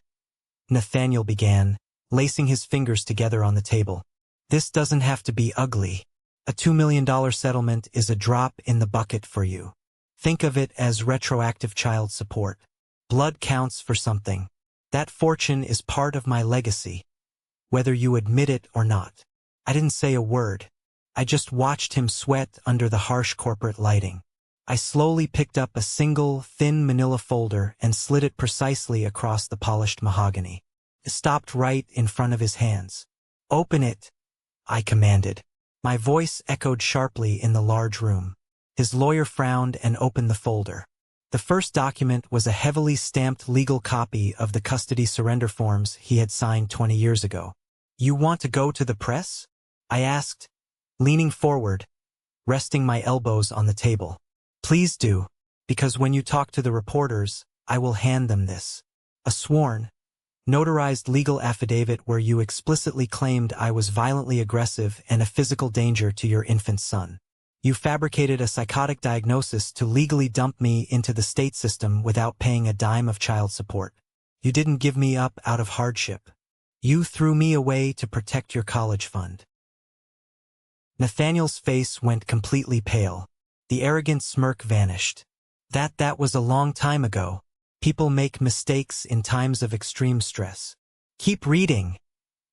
S1: Nathaniel began, lacing his fingers together on the table. "This doesn't have to be ugly. A $2 million settlement is a drop in the bucket for you. Think of it as retroactive child support. Blood counts for something. That fortune is part of my legacy, whether you admit it or not." I didn't say a word. I just watched him sweat under the harsh corporate lighting. I slowly picked up a single, thin manila folder and slid it precisely across the polished mahogany. It stopped right in front of his hands. "Open it," I commanded. My voice echoed sharply in the large room. His lawyer frowned and opened the folder. The first document was a heavily stamped legal copy of the custody surrender forms he had signed 20 years ago. "You want to go to the press?" I asked, leaning forward, resting my elbows on the table. "Please do, because when you talk to the reporters, I will hand them this. A sworn, notarized legal affidavit where you explicitly claimed I was violently aggressive and a physical danger to your infant son. You fabricated a psychotic diagnosis to legally dump me into the state system without paying a dime of child support. You didn't give me up out of hardship. You threw me away to protect your college fund." Nathaniel's face went completely pale. The arrogant smirk vanished. That was a long time ago. People make mistakes in times of extreme stress. "Keep reading,"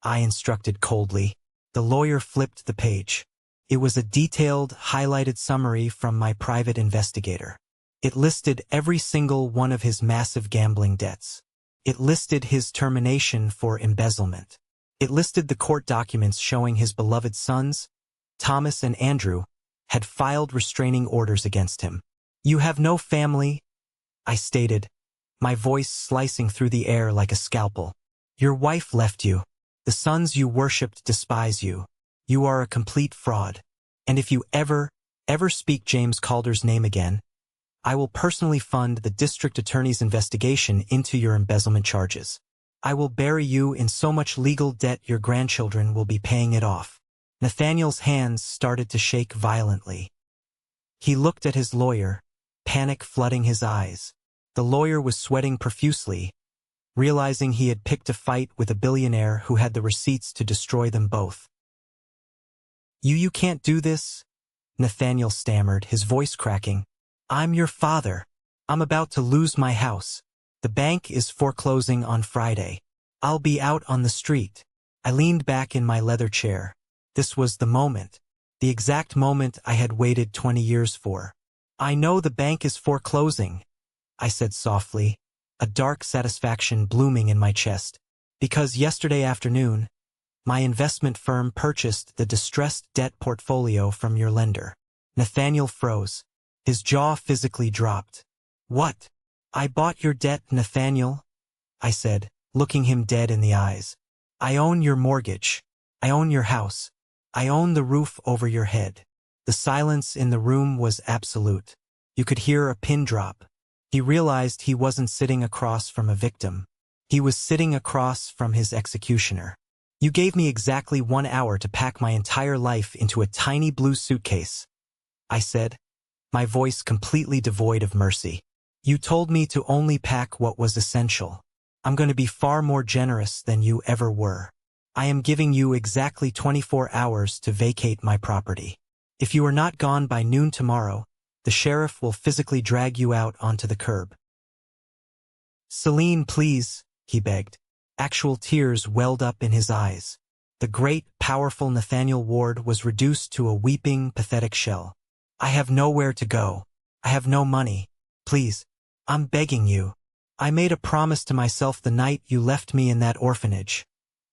S1: I instructed coldly. The lawyer flipped the page. It was a detailed, highlighted summary from my private investigator. It listed every single one of his massive gambling debts. It listed his termination for embezzlement. It listed the court documents showing his beloved sons, Thomas and Andrew, had filed restraining orders against him. "You have no family," I stated, my voice slicing through the air like a scalpel. "Your wife left you. The sons you worshipped despise you. You are a complete fraud. And if you ever speak James Calder's name again, I will personally fund the district attorney's investigation into your embezzlement charges. I will bury you in so much legal debt your grandchildren will be paying it off." Nathaniel's hands started to shake violently. He looked at his lawyer, panic flooding his eyes. The lawyer was sweating profusely, realizing he had picked a fight with a billionaire who had the receipts to destroy them both. You can't do this," Nathaniel stammered, his voice cracking. "I'm your father. I'm about to lose my house. The bank is foreclosing on Friday. I'll be out on the street." I leaned back in my leather chair. This was the moment. The exact moment I had waited 20 years for. "I know the bank is foreclosing," I said softly, a dark satisfaction blooming in my chest, "because yesterday afternoon, my investment firm purchased the distressed debt portfolio from your lender." Nathaniel froze. His jaw physically dropped. "What? I bought your debt, Nathaniel?" I said, looking him dead in the eyes. "I own your mortgage. I own your house. I own the roof over your head." The silence in the room was absolute. You could hear a pin drop. He realized he wasn't sitting across from a victim. He was sitting across from his executioner. "You gave me exactly 1 hour to pack my entire life into a tiny blue suitcase," I said, my voice completely devoid of mercy. "You told me to only pack what was essential. I'm going to be far more generous than you ever were. I am giving you exactly 24 hours to vacate my property. If you are not gone by noon tomorrow, the sheriff will physically drag you out onto the curb." "Celine, please," he begged. Actual tears welled up in his eyes. The great, powerful Nathaniel Ward was reduced to a weeping, pathetic shell. "I have nowhere to go. I have no money. Please, I'm begging you. I made a promise to myself the night you left me in that orphanage,"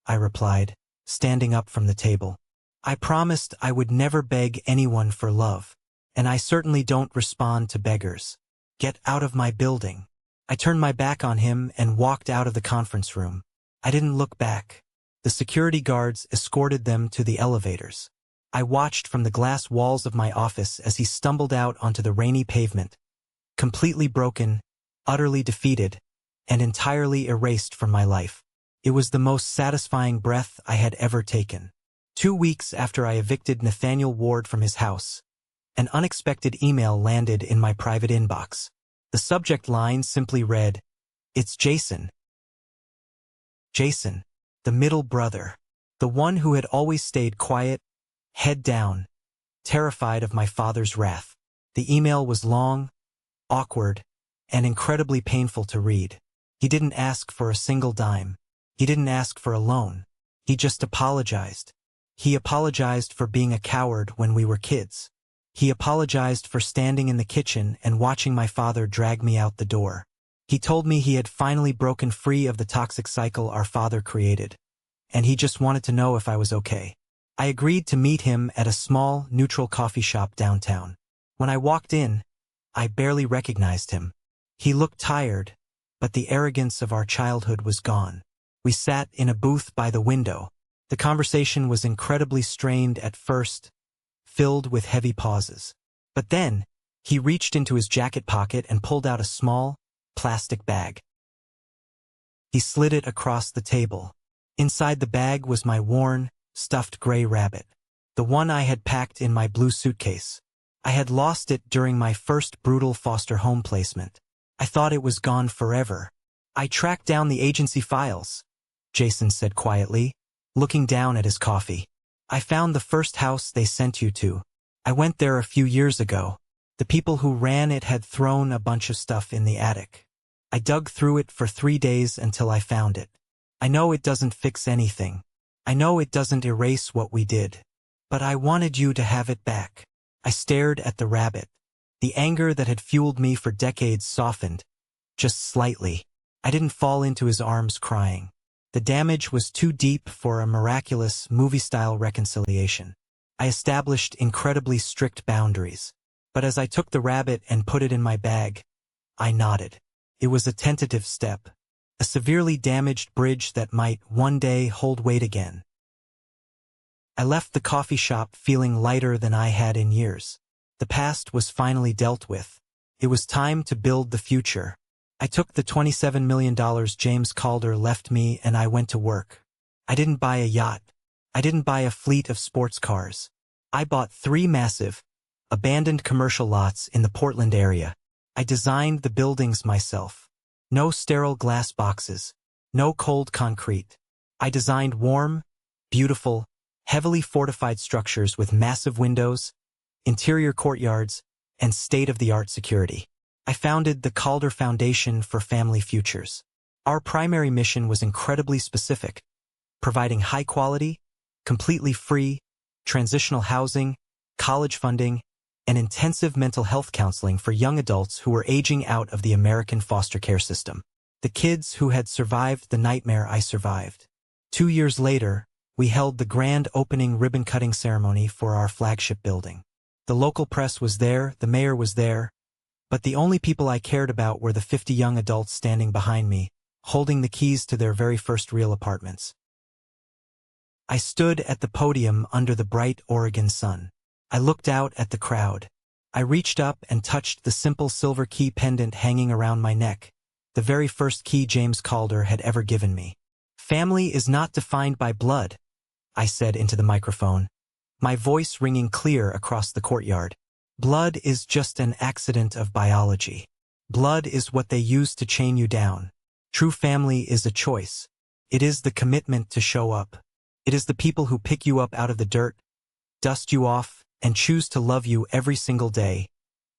S1: I replied, standing up from the table. "I promised I would never beg anyone for love, and I certainly don't respond to beggars. Get out of my building." I turned my back on him and walked out of the conference room. I didn't look back. The security guards escorted them to the elevators. I watched from the glass walls of my office as he stumbled out onto the rainy pavement, completely broken, utterly defeated, and entirely erased from my life. It was the most satisfying breath I had ever taken. 2 weeks after I evicted Nathaniel Ward from his house, an unexpected email landed in my private inbox. The subject line simply read, "It's Jason." Jason, the middle brother, the one who had always stayed quiet, head down, terrified of my father's wrath. The email was long, awkward, and incredibly painful to read. He didn't ask for a single dime. He didn't ask for a loan. He just apologized. He apologized for being a coward when we were kids. He apologized for standing in the kitchen and watching my father drag me out the door. He told me he had finally broken free of the toxic cycle our father created, and he just wanted to know if I was okay. I agreed to meet him at a small, neutral coffee shop downtown. When I walked in, I barely recognized him. He looked tired, but the arrogance of our childhood was gone. We sat in a booth by the window. The conversation was incredibly strained at first, filled with heavy pauses. But then, he reached into his jacket pocket and pulled out a small, plastic bag. He slid it across the table. Inside the bag was my worn, stuffed gray rabbit, the one I had packed in my blue suitcase. I had lost it during my first brutal foster home placement. I thought it was gone forever. "I tracked down the agency files," Jason said quietly, looking down at his coffee. "I found the first house they sent you to. I went there a few years ago. The people who ran it had thrown a bunch of stuff in the attic. I dug through it for 3 days until I found it. I know it doesn't fix anything. I know it doesn't erase what we did. But I wanted you to have it back." I stared at the rabbit. The anger that had fueled me for decades softened, just slightly. I didn't fall into his arms crying. The damage was too deep for a miraculous movie-style reconciliation. I established incredibly strict boundaries. But as I took the rabbit and put it in my bag, I nodded. It was a tentative step, a severely damaged bridge that might one day hold weight again. I left the coffee shop feeling lighter than I had in years. The past was finally dealt with. It was time to build the future. I took the $27 million James Calder left me and I went to work. I didn't buy a yacht. I didn't buy a fleet of sports cars. I bought 3 massive, abandoned commercial lots in the Portland area. I designed the buildings myself. No sterile glass boxes. No cold concrete. I designed warm, beautiful, heavily fortified structures with massive windows, interior courtyards, and state-of-the-art security. I founded the Calder Foundation for Family Futures. Our primary mission was incredibly specific, providing high-quality, completely free, transitional housing, college funding, and intensive mental health counseling for young adults who were aging out of the American foster care system. The kids who had survived the nightmare I survived. 2 years later, we held the grand opening ribbon-cutting ceremony for our flagship building. The local press was there, the mayor was there, but the only people I cared about were the 50 young adults standing behind me, holding the keys to their very first real apartments. I stood at the podium under the bright Oregon sun. I looked out at the crowd. I reached up and touched the simple silver key pendant hanging around my neck, the very first key James Calder had ever given me. "Family is not defined by blood," I said into the microphone, my voice ringing clear across the courtyard. "Blood is just an accident of biology. Blood is what they use to chain you down. True family is a choice. It is the commitment to show up. It is the people who pick you up out of the dirt, dust you off, and choose to love you every single day,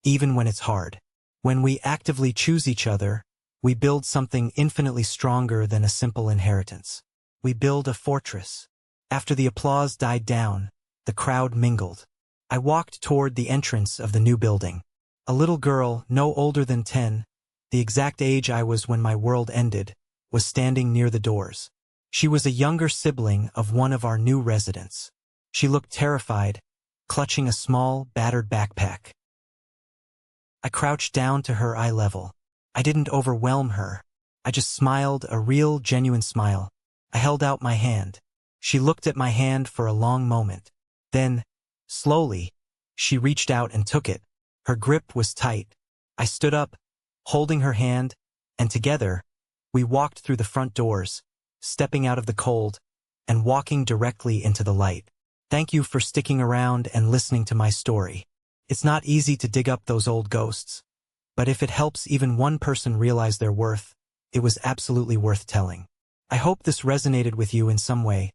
S1: even when it's hard. When we actively choose each other, we build something infinitely stronger than a simple inheritance. We build a fortress." After the applause died down, the crowd mingled. I walked toward the entrance of the new building. A little girl, no older than 10, the exact age I was when my world ended, was standing near the doors. She was a younger sibling of one of our new residents. She looked terrified, clutching a small, battered backpack. I crouched down to her eye level. I didn't overwhelm her. I just smiled, a real, genuine smile. I held out my hand. She looked at my hand for a long moment. Then, slowly, she reached out and took it. Her grip was tight. I stood up, holding her hand, and together, we walked through the front doors, stepping out of the cold, and walking directly into the light. Thank you for sticking around and listening to my story. It's not easy to dig up those old ghosts, but if it helps even one person realize their worth, it was absolutely worth telling. I hope this resonated with you in some way,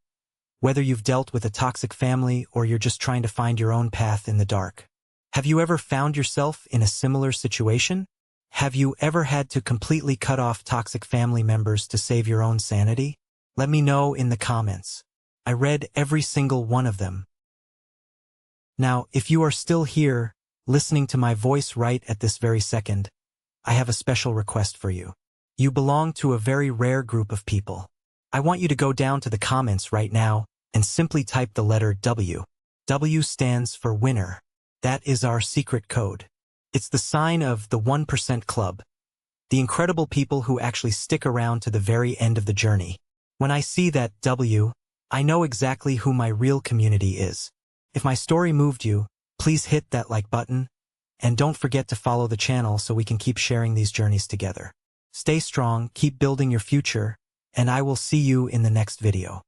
S1: whether you've dealt with a toxic family or you're just trying to find your own path in the dark. Have you ever found yourself in a similar situation? Have you ever had to completely cut off toxic family members to save your own sanity? Let me know in the comments. I read every single one of them. Now, if you are still here, listening to my voice right at this very second, I have a special request for you. You belong to a very rare group of people. I want you to go down to the comments right now and simply type the letter W. W stands for winner. That is our secret code. It's the sign of the 1% Club, the incredible people who actually stick around to the very end of the journey. When I see that W, I know exactly who my real community is. If my story moved you, please hit that like button, and don't forget to follow the channel so we can keep sharing these journeys together. Stay strong, keep building your future, and I will see you in the next video.